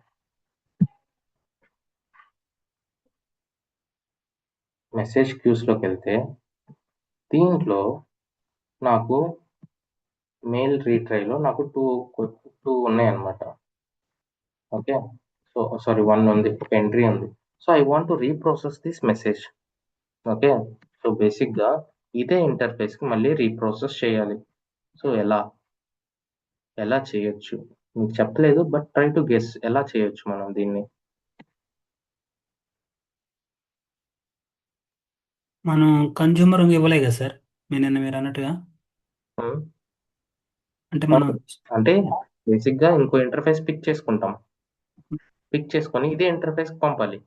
message క్యూస్లోకి వెళ్తే దీంట్లో నాకు మెయిల్ రీట్రైలో నాకు టూ ఉన్నాయన్నమాట. ఓకే, సో సారీ 1 ఉంది, ఒక ఎంట్రీ ఉంది. So I want to reprocess this message. Okay, so బేసిక్గా ఇదే ఇంటర్ఫేస్కి మళ్ళీ రీప్రోసెస్ చేయాలి. సో ఎలా చేయొచ్చు మీకు చెప్పలేదు, బట్ ట్రై టు గెస్ ఎలా చేయొచ్చు మనం దీన్ని. మనం కన్జ్యూమర్ ఇవ్వలే కదా సార్ మీరు అన్నట్టుగా, అంటే మనం అంటే బేసిక్గా ఇంకో ఇంటర్ఫేస్ పిక్ చేసుకొని ఇదే ఇంటర్ఫేస్కి పంపాలి.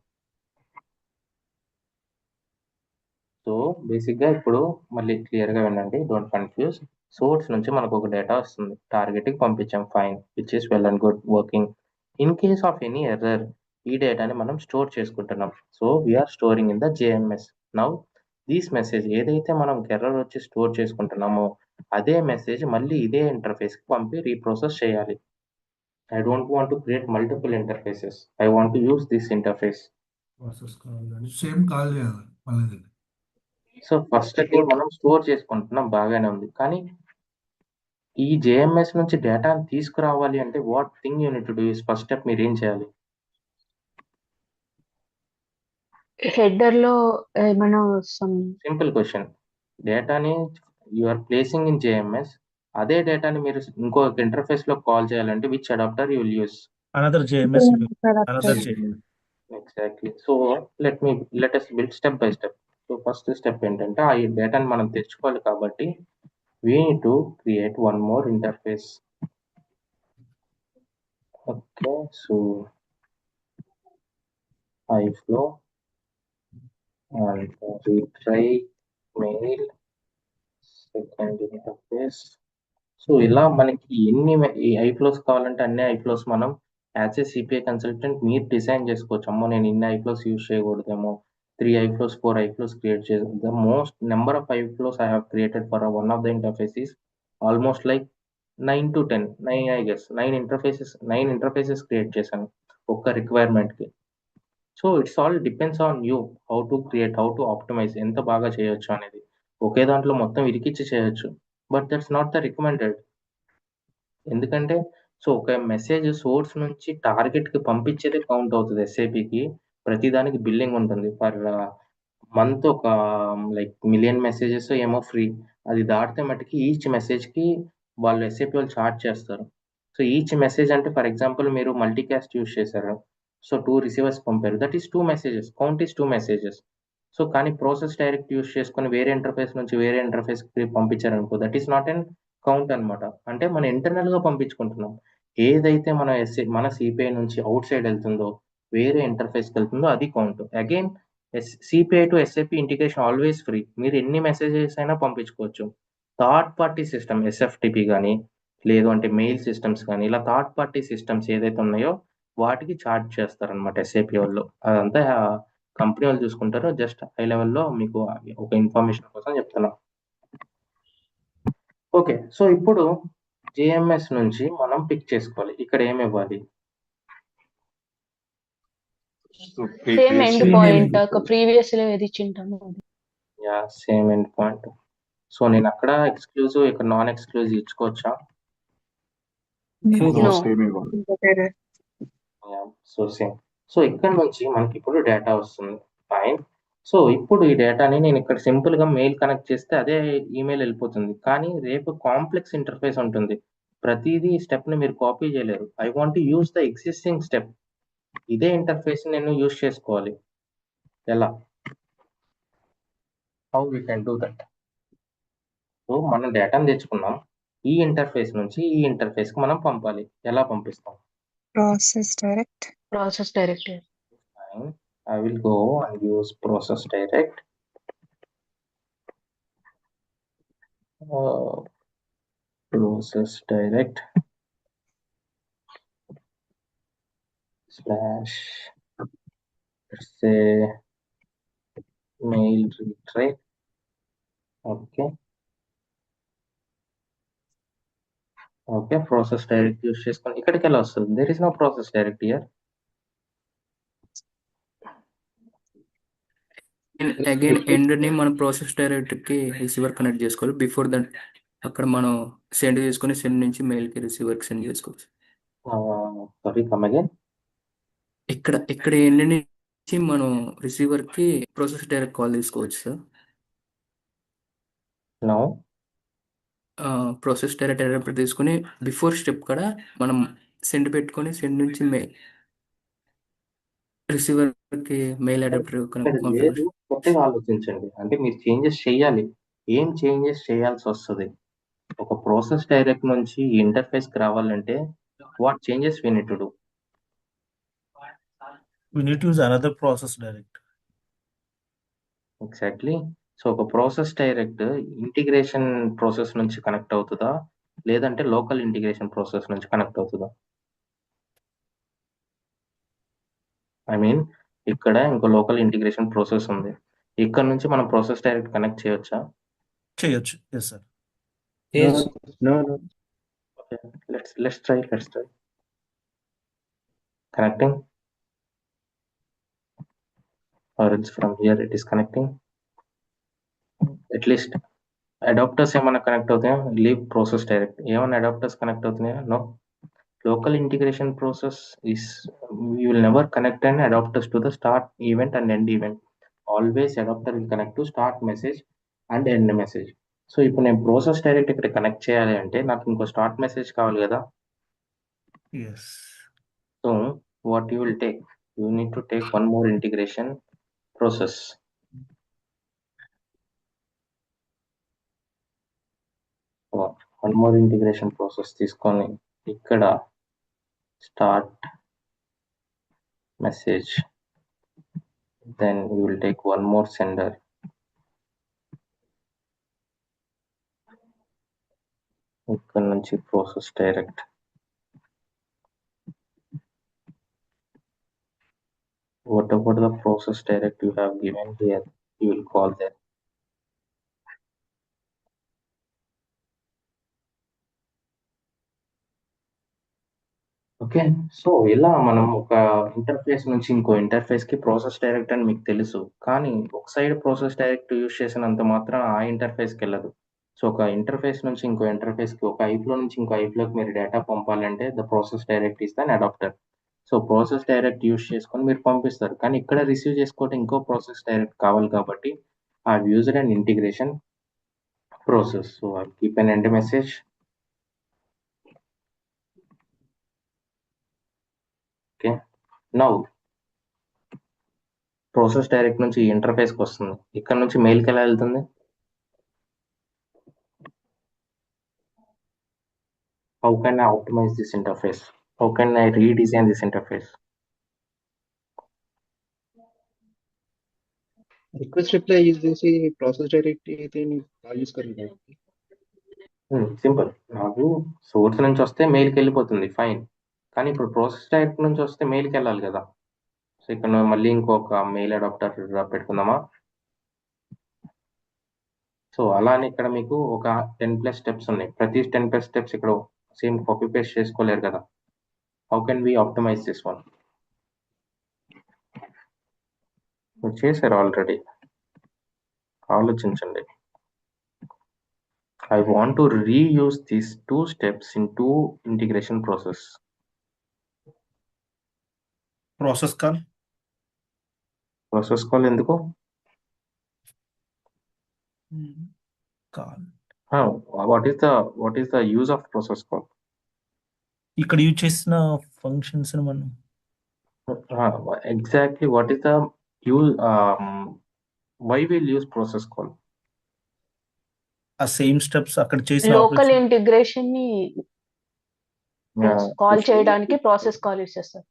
సో బేసిక్గా ఇప్పుడు మళ్ళీ క్లియర్గా వినండి, డోంట్ కన్ఫ్యూజ్. సోర్స్ నుంచి మనకు ఒక డేటా వస్తుంది, టార్గెట్కి పంపించాం, fine, which is well and good working. In case of any error ఈ డేటాని మనం స్టోర్ చేసుకుంటున్నాం. So we are storing in the JMS. Now these message ఏదైతే మనం ఎర్రర్ వచ్చి స్టోర్ చేసుకుంటున్నామో అదే మెసేజ్ మళ్ళీ ఇదే ఇంటర్ఫేస్కి పంపి రీప్రోసెస్ చేయాలి. I don't want to create multiple interfaces. I want to use this interface. Process కావాలని సేమ్ కాల్ చేయాలి మళ్ళీ. సో ఫస్ట్ మనం స్టోర్ చేసుకుంటున్నాం, బాగానే ఉంది. కానీ ఈ జేఎంఎస్ నుంచి డేటాను తీసుకురావాలి అంటే what thing you need to do is first step మీరు ఏం చేయాలి? హెడర్ లో ఏమైనా సింపుల్ క్వశ్చన్. డేటాని you are placing in JMS, అదే డేటాని మీరు ఇంకొక ఇంటర్ఫేస్ లో కాల్ చేయాలంటే which adapter you will use? Another JMS another JMS. Exactly. So let us build step by step. So first step ఏంటంటే ఆ డేటాని మనం తెచ్చుకోవాలి కాబట్టి we need to create one more interface. Okay, so iFlow and retry mail second interface. So ఇలా మనకి ఎన్ని iFlows కావాలంటే అన్ని ఐఫ్లోస్ మనం యాజ్ ఏ సిపిఐ కన్సల్టెంట్ మీరు డిజైన్ చేసుకోవచ్చు. అమ్మో నేను ఇన్ని ఐఫ్లోస్ యూజ్ చేయకూడదేమో, 3 ఐఫ్లోస్ 4 ఐఫ్లోస్ క్రియేట్ చేయాలి. The most number of iFlows I have created for one of the interface is almost like 9 to 10, 9 I guess 9 interfaces create చేశాను ఒక్క రిక్వైర్మెంట్కి. So it's all depends on you how to create, how to optimise, ఎంత బాగా చేయొచ్చు అనేది. ఒకే దాంట్లో మొత్తం ఇరికిచ్చి చేయొచ్చు, but that's not the recommended. ఎందుకంటే సో ఒక మెసేజ్ సోర్స్ నుంచి టార్గెట్కి పంపించేదే కౌంట్ అవుతుంది. ఎస్ఏపికి ప్రతిదానికి బిల్లింగ్ ఉంటుంది. ఫర్ మంత్ ఒక లైక్ 1,000,000 మెసేజెస్ ఏమో ఫ్రీ, అది దాటితే మటుకి ఈచ్ మెసేజ్కి వాళ్ళు ఎస్ఏపి వాళ్ళు ఛార్జ్ చేస్తారు. సో ఈచ్ మెసేజ్ అంటే ఫర్ ఎగ్జాంపుల్ మీరు మల్టీకాస్ట్ యూజ్ చేశారు, సో 2 రిసీవర్స్ పంపారు, that is 2 messages, count is 2 messages. So కానీ ప్రాసెస్ డైరెక్ట్ యూజ్ చేసుకొని వేరే ఇంటర్ఫేస్ నుంచి వేరే ఇంటర్ఫేస్కి పంపించారనుకో, that is not an count అనమాట. అంటే మనం ఇంటర్నల్ గా పంపించుకుంటున్నాం. ఏదైతే మన సిపిఐ నుంచి అవుట్ సైడ్ వెళ్తుందో, వేరే ఇంటర్ఫేస్కి వెళ్తుందో అది count. Again CPI to SAP integration always free, మీరు ఎన్ని మెసేజెస్ అయినా పంపించుకోవచ్చు. థర్డ్ పార్టీ సిస్టమ్ ఎస్ఎఫ్టిపి కానీ లేదు అంటే మెయిల్ సిస్టమ్స్ కానీ ఇలా థర్డ్ పార్టీ సిస్టమ్స్ ఏదైతే ఉన్నాయో వాటికి ఛార్జ్ చేస్తారనమాట ఎస్ఏపి వాళ్ళు. అదంతా కంపెనీ వాళ్ళు చూసుకుంటారు. జస్ట్ హై లెవెల్లో మీకు ఒక ఇన్ఫర్మేషన్ కోసం చెప్తున్నా. ఓకే, సో ఇప్పుడు జేఎంఎస్ నుంచి మనం పిక్ చేసుకోవాలి. ఇక్కడ ఏమి ఇవ్వాలి? సేమ్ ఎండ్ పాయింట్ ప్రీవియస్ లో ఏది ఇచ్చింటామో అది. Yeah, same end point. So నేను అక్కడ ఎక్స్క్లూజివ్, ఇక్కడ నాన్ ఎక్స్క్లూజివ్ ఇచ్చుకోవచ్చా? No. So same. సో ఇక్కడ నుంచి మనకి ఇప్పుడు డేటా వస్తుంది. ఫైన్. సో ఇప్పుడు ఈ డేటాని నేను ఇక్కడ సింపుల్ గా మెయిల్ కనెక్ట్ చేస్తే అదే ఈమెయిల్ వెళ్ళిపోతుంది. కానీ రేపు కాంప్లెక్స్ ఇంటర్ఫేస్ ఉంటుంది, ప్రతిదీ స్టెప్ ని మీరు కాపీ చేయలేరు. I want to use the existing step. ఇదే ఇంటర్ఫేస్ నేను యూస్ చేసుకోవాలి. ఎలా? How we can do that? So మనం డేటాను తెచ్చుకున్నాం, ఈ ఇంటర్ఫేస్ నుంచి ఈ ఇంటర్ఫేస్ కి మనం పంపాలి. ఎలా పంపిస్తాం? Process direct. Process director. Fine. I will go and use process direct. Process direct slash, let's say, mail retry. Okay. Okay, process direct use చేసుకొని ఇక్కడికి ఎలా వస్తుంది? There is no process direct here. Again end ని మనం process direct కి receiver connect చేసుకోవాలి. Before that అక్కడ మనం సెండ్ చేసుకొని సెండ్ నుంచి మెయిల్ కి రిసీవర్ కి సెండ్ చేసుకోవచ్చు. Sorry, come again. ఇక్కడ ఎండ్ నుంచి మనం రిసీవర్ కి ప్రాసెస్ డైరెక్ట్ కాల్ తీసుకోవచ్చు sir. No. Process direct adapter తీసుకుని బిఫోర్ స్టెప్ కూడా మనం సెండ్ పెట్టుకొని సెండ్ నుంచి మెయిల్ రిసీవర్ కి మెయిల్ అడాప్టర్ లేదు, కొత్తగా ఆలోచించండి. అంటే మీరు చేంజెస్ చేయాలి. ఏం చేంజెస్ చేయాల్సి వస్తుంది? ఒక ప్రాసెస్ డైరెక్ట్ నుంచి ఇంటర్ఫేస్ కి రావాలంటే what changes we need to do? We need to use another process direct. Exactly. So ఒక ప్రాసెస్ డైరెక్ట్ ఇంటిగ్రేషన్ ప్రాసెస్ నుంచి కనెక్ట్ అవుతుందా, లేదంటే లోకల్ ఇంటిగ్రేషన్ ప్రాసెస్ నుంచి కనెక్ట్ అవుతుందా? ఐ మీన్ ఇక్కడ ఇంకో లోకల్ ఇంటిగ్రేషన్ ప్రాసెస్ ఉంది, ఇక్కడ నుంచి మనం ప్రాసెస్ డైరెక్ట్ కనెక్ట్ చేయొచ్చా? చేయొచ్చు. Yes sir. No. Okay, let's try connecting. or else from here it is connecting. At least adapters ఏమైనా కనెక్ట్ అవుతాయా? లీవ్ ప్రాసెస్ డైరెక్ట్ ఏమైనా అడాప్టర్స్ కనెక్ట్ అవుతున్నాయా? No. Local integration process is you will never connect an adapters to the start event and end event. Always adapter will connect to start message and end message. So ఇప్పుడు నేను process direct ఇక్కడ connect చేయాలి అంటే నాకు ఇంకో start message కావాలి కదా. Yes so what you will take, you need to take one more integration process. One more integration process తీసుకొని ఇక్కడ start message, then you will take one more sender. ఇక్కడ నుంచి process direct. Whatever the process direct you have given here, you will call there. Okay, so ఇలా మనం ఒక interface నుంచి ఇంకో interface కి ప్రాసెస్ డైరెక్ట్ అని మీకు తెలుసు, కానీ ఒక సైడ్ ప్రాసెస్ డైరెక్ట్ యూజ్ చేసినంత మాత్రం ఆ ఇంటర్ఫేస్ కి వెళ్ళదు. సో ఒక ఇంటర్ఫేస్ నుంచి ఇంకో ఇంటర్ఫేస్ కి, ఒక ఐఫ్లో నుంచి ఇంకో ఐఫ్లోకి మీరు డేటా పంపాలంటే the process direct is then adapter. So process direct use చేసుకొని మీరు పంపిస్తారు, కానీ ఇక్కడ రిసీవ్ చేసుకోవడం ఇంకో ప్రాసెస్ డైరెక్ట్ కావాలి కాబట్టి I used and integration process. So I keep an end message. Okay, now process direct నుంచి ఇంటర్ఫేస్కి వస్తుంది, ఇక్కడ నుంచి మెయిల్కి ఎలా వెళ్తుంది? How can I optimize this interface? How can I redesign this interface? Request reply use చేసి ప్రాసెస్ డైరెక్ట్ అయితే call చేసుకోవాలి. సింపుల్, నాకు సోర్స్ నుంచి వస్తే మెయిల్కి వెళ్ళిపోతుంది, ఫైన్. కానీ ఇప్పుడు ప్రాసెస్ డైరెక్ట్ నుంచి వస్తే మెయిల్కి వెళ్ళాలి కదా. సో ఇక్కడ మళ్ళీ ఇంకొక మెయిల్ అడాప్టర్ పెట్టుకుందామా? సో అలానే ఇక్కడ మీకు ఒక 10+ స్టెప్స్ ఉన్నాయి, ప్రతి 10+ స్టెప్స్ ఇక్కడ సేమ్ కాపీ పేస్ట్ చేసుకోలేరు కదా. How can we optimize this one? చేశారు ఆల్రెడీ, ఆలోచించండి. I want to reuse these 2 steps in 2 integration process. Process call. Process call ఎందుకు? Call What is the use of process call? ఇక్కడ use చేసిన functions మనం Exactly, what is the use? Why we'll use process call? ఆ same steps అక్కడ చేసిన local integration ని call Yeah, చేయడానికి process call use చేస్తారు.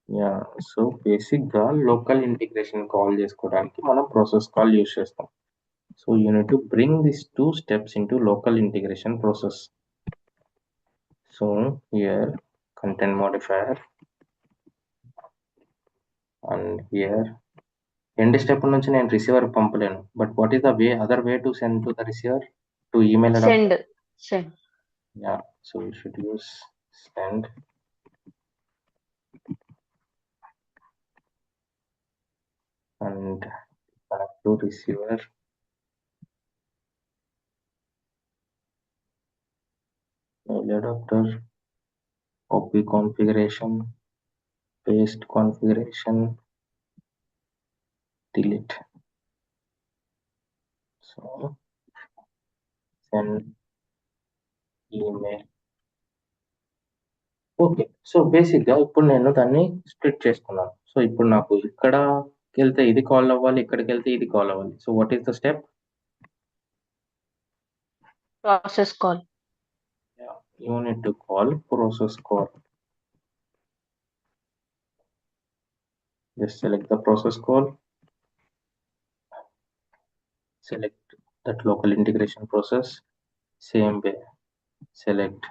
yeah. So basic గా లోకల్ ఇంటిగ్రేషన్ కాల్ చేసుకోవడానికి మనం ప్రాసెస్ కాల్ యూస్ చేస్తాం. So you need to bring these 2 steps into local integration process. So here content modifier, and here end step నుంచి నేను receiver పంపలేను, but what is the other way to send to the receiver? To email adapter. Send. Yeah, so we should use send. And connect to receiver. Mail adapter, copy configuration, paste configuration, delete. So send email. Okay, so బేసిక్గా ఇప్పుడు నేను దాన్ని split చేసుకున్నాను. So ఇప్పుడు నాకు ఇక్కడికి వెళ్తే ఇది కాల్ అవ్వాలి, ఇక్కడికి వెళ్తే ఇది కాల్ అవ్వాలి. So what is the step? Process call. You need to call process call. Just select the process call, select that local integration process, same way select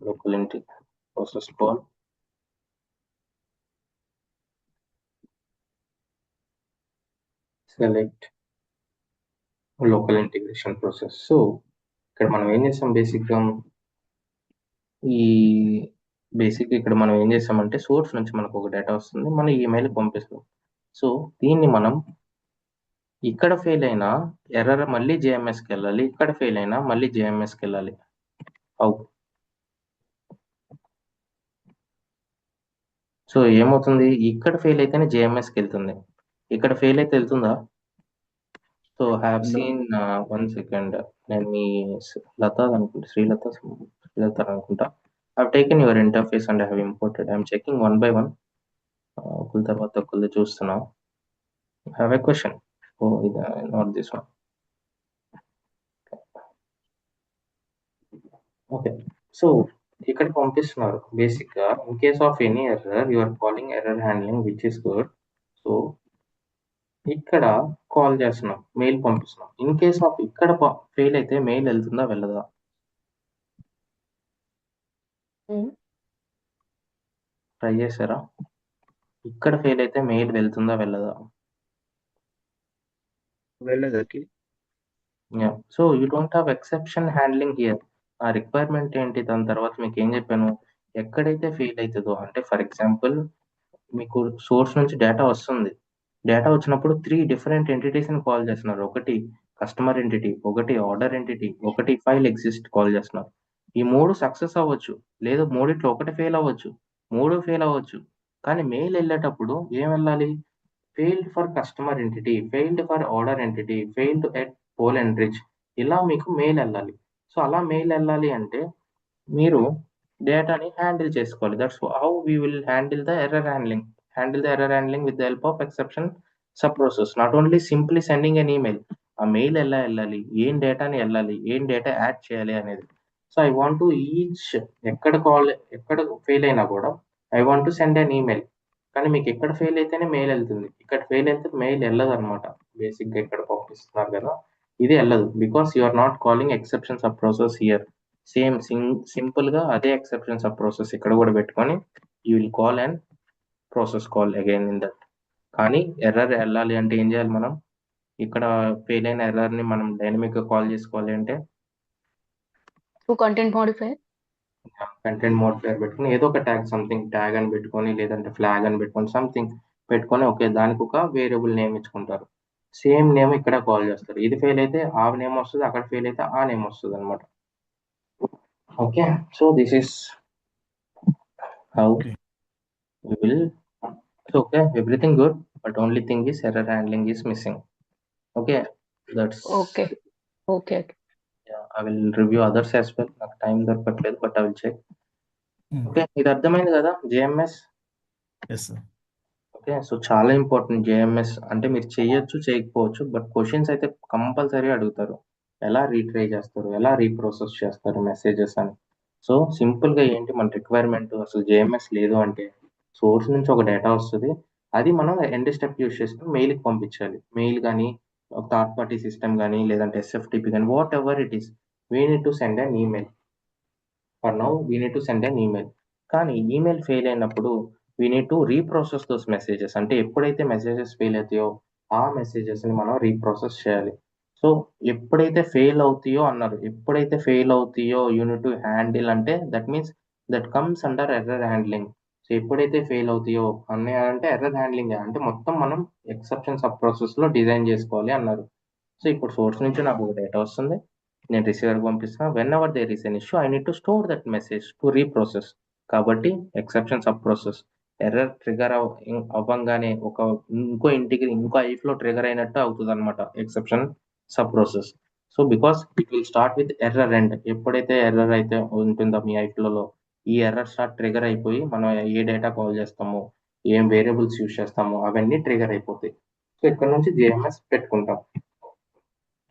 local process call, select local integration process. So ఇక్కడ మనం ఏం చేస్తాం, ఇక్కడ మనం ఏం చేస్తామంటే source నుంచి మనకు ఒక డేటా వస్తుంది, మన ఈమెయిల్ పంపిస్తాం. సో దీన్ని మనం ఇక్కడ ఫెయిల్ అయినా ఎర్రర్ మళ్ళీ జేఎంఎస్కి వెళ్ళాలి, ఇక్కడ ఫెయిల్ అయినా మళ్ళీ జేఎంఎస్కి వెళ్ళాలి. హౌ? సో ఏమవుతుంది, ఇక్కడ ఫెయిల్ అయితేనే జేఎంఎస్కి వెళ్తుంది, ఇక్కడ ఫెయిల్ అయితే వెళ్తుందా? So have No. Seen 1 second, నేను మీ లత అనుకుంటా, శ్రీలత అనుకుంటా. I've taken your interface and I have imported. I'm checking one by one. ఒకరి తర్వాత ఒకరిది చూస్తున్నాం. Have a question. Oh, not this one. Okay. So ఇక్కడ పంపిస్తున్నారు బేసిక్ గా, in case of any error you are calling error handling which is good. So ఇక్కడ call చేస్తున్నాం, mail పంపిస్తున్నాం. ఇన్ కేస్ ఆఫ్ ఇక్కడ ఫెయిల్ అయితే మెయిల్ వెళ్తుందా వెళ్ళదా? ట్రై చేశారా? ఇక్కడ ఫెయిల్ అయితే మెయిల్ వెళ్తుందా వెళ్ళదా? వెళ్ళేదానికి so you don't have exception handling here. ఆ రిక్వైర్మెంట్ ఏంటి? దాని తర్వాత మీకు ఏం చెప్పాను, ఎక్కడైతే ఫెయిల్ అవుతుందో, అంటే ఫర్ ఎగ్జాంపుల్ మీకు సోర్స్ నుంచి డేటా వస్తుంది, డేటా వచ్చినప్పుడు 3 డిఫరెంట్ ఎంటిటీస్ని కాల్ చేస్తున్నారు. ఒకటి కస్టమర్ ఎంటిటీ, ఒకటి ఆర్డర్ ఎంటిటీ, ఒకటి ఫైల్ ఎగ్జిస్ట్ కాల్ చేస్తున్నారు. ఈ 3 సక్సెస్ అవ్వచ్చు, లేదా మూడిట్లో ఒకటి ఫెయిల్ అవ్వచ్చు, 3 ఫెయిల్ అవ్వచ్చు. కానీ మెయిల్ వెళ్ళేటప్పుడు ఏం వెళ్ళాలి? Failed for customer entity, failed for order entity, failed at poll and rich, ఇలా మీకు మెయిల్ వెళ్ళాలి. సో అలా మెయిల్ వెళ్ళాలి అంటే మీరు డేటాని హ్యాండిల్ చేసుకోవాలి. That's how we will handle the error handling with the help of exception sub process. Not only simply sending an email, ఆ మెయిల్ ఎలా వెళ్ళాలి, ఏం డేటాని వెళ్ళాలి, ఏం డేటా యాడ్ చేయాలి అనేది. సో ఐ వాంట్ టు ఎక్కడ ఫెయిల్ అయినా కూడా I want to send an email. కానీ మీకు ఎక్కడ ఫెయిల్ అయితేనే మెయిల్ వెళ్తుంది, ఇక్కడ ఫెయిల్ అయితే మెయిల్ వెళ్ళదు అనమాట. బేసిక్గా ఇక్కడ పంపిస్తున్నారు కదా, ఇది వెళ్ళదు. Because you are not calling exception sub process here. Same simple గా అదే ఎక్సెప్షన్ సబ్ ప్రాసెస్ ఇక్కడ కూడా పెట్టుకొని you will call and process call again in that. కానీ ఎర్రర్ వెళ్ళాలి అంటే ఏం చేయాలి మనం? ఇక్కడ ఫెయిల్ అయిన ఎర్రర్ ని మనం డైనమిక్ గా కాల్ చేసుకోవాలి అంటే కంటెంట్ మోడిఫైయర్ పెట్టుకుని ఏదో ఒక సంథింగ్ ట్యాగ్ అని పెట్టుకొని, లేదంటే ఫ్లాగ్ అని పెట్టుకొని, సంథింగ్ పెట్టుకొని, ఓకే దానికి ఒక వేరియబుల్ నేమ్ ఇచ్చుకుంటారు. సేమ్ నేమ్ ఇక్కడ కాల్ చేస్తారు. ఇది ఫెయిల్ అయితే ఆ నేమ్ వస్తుంది, అక్కడ ఫెయిల్ అయితే ఆ నేమ్ వస్తుంది అనమాట. Okay, so this is how we will. So okay, everything good, but only thing is error handling is missing. Okay, that's okay. yeah, I will review others as well. నాకు time దొరకట్లేదు, but I will check. Okay, ఇది అర్థమైంది కదా JMS? Yes sir. Okay, so చాలా important JMS అంటే. మీరు చేయొచ్చు చేయకపోవచ్చు, బట్ క్వశ్చన్స్ అయితే కంపల్సరీ అడుగుతారు. ఎలా రీట్రై చేస్తారు, ఎలా రీప్రోసెస్ చేస్తారు మెసేజెస్ అని. సో సింపుల్ గా ఏంటి మన రిక్వైర్మెంట్, అసలు జేఎంఎస్ లేదు అంటే సోర్స్ నుంచి ఒక డేటా వస్తుంది, అది మనం ఎండ్ స్టెప్ యూస్ చేసుకుని మెయిల్కి పంపించాలి. మెయిల్ కానీ, ఒక థర్డ్ పార్టీ సిస్టమ్ కానీ, లేదంటే ఎస్ఎఫ్టిపి కానీ, whatever it is, we need to send an email. For now we need to send an email. కానీ ఈమెయిల్ ఫెయిల్ అయినప్పుడు we need to reprocess those messages. అంటే ఎప్పుడైతే messages fail అవుతాయో ఆ messages ని మనం రీప్రోసెస్ చేయాలి. సో ఎప్పుడైతే ఫెయిల్ అవుతాయో అన్నారు, ఎప్పుడైతే ఫెయిల్ అవుతాయో యూనిట్ టు హ్యాండిల్ అంటే that means that comes under error handling. So ఎప్పుడైతే ఫెయిల్ అవుతాయో అంటే ఎర్రర్ హ్యాండ్లింగ్ అంటే మొత్తం మనం ఎక్సెప్షన్ సబ్ ప్రాసెస్ లో డిజైన్ చేసుకోవాలి అన్నారు. సో ఇప్పుడు సోర్స్ నుంచి నాకు ఒక డేటా వస్తుంది, నేను రిసీవర్కి పంపిస్తాను. Whenever there is an issue I need to store that message to reprocess. కాబట్టి exception sub process error trigger అవ్వంగానే ఇంకో ఐఫ్లో ట్రిగర్ అయినట్టు అవుతుంది అనమాట exception sub process. So because it will start with error end. ఎప్పుడైతే error అయితే ఉంటుందో మీ ఐఫ్లో, ఈ ఎర్రర్ స్టార్ట్ ట్రిగర్ అయిపోయి మనం ఏ డేటా కాల్ చేస్తాము, ఏం వేరియబుల్స్ యూజ్ చేస్తాము అవన్నీ ట్రిగర్ అయిపోతాయి. సో ఇక్కడ నుంచి జేఎంఎస్ పెట్టుకుంటాం,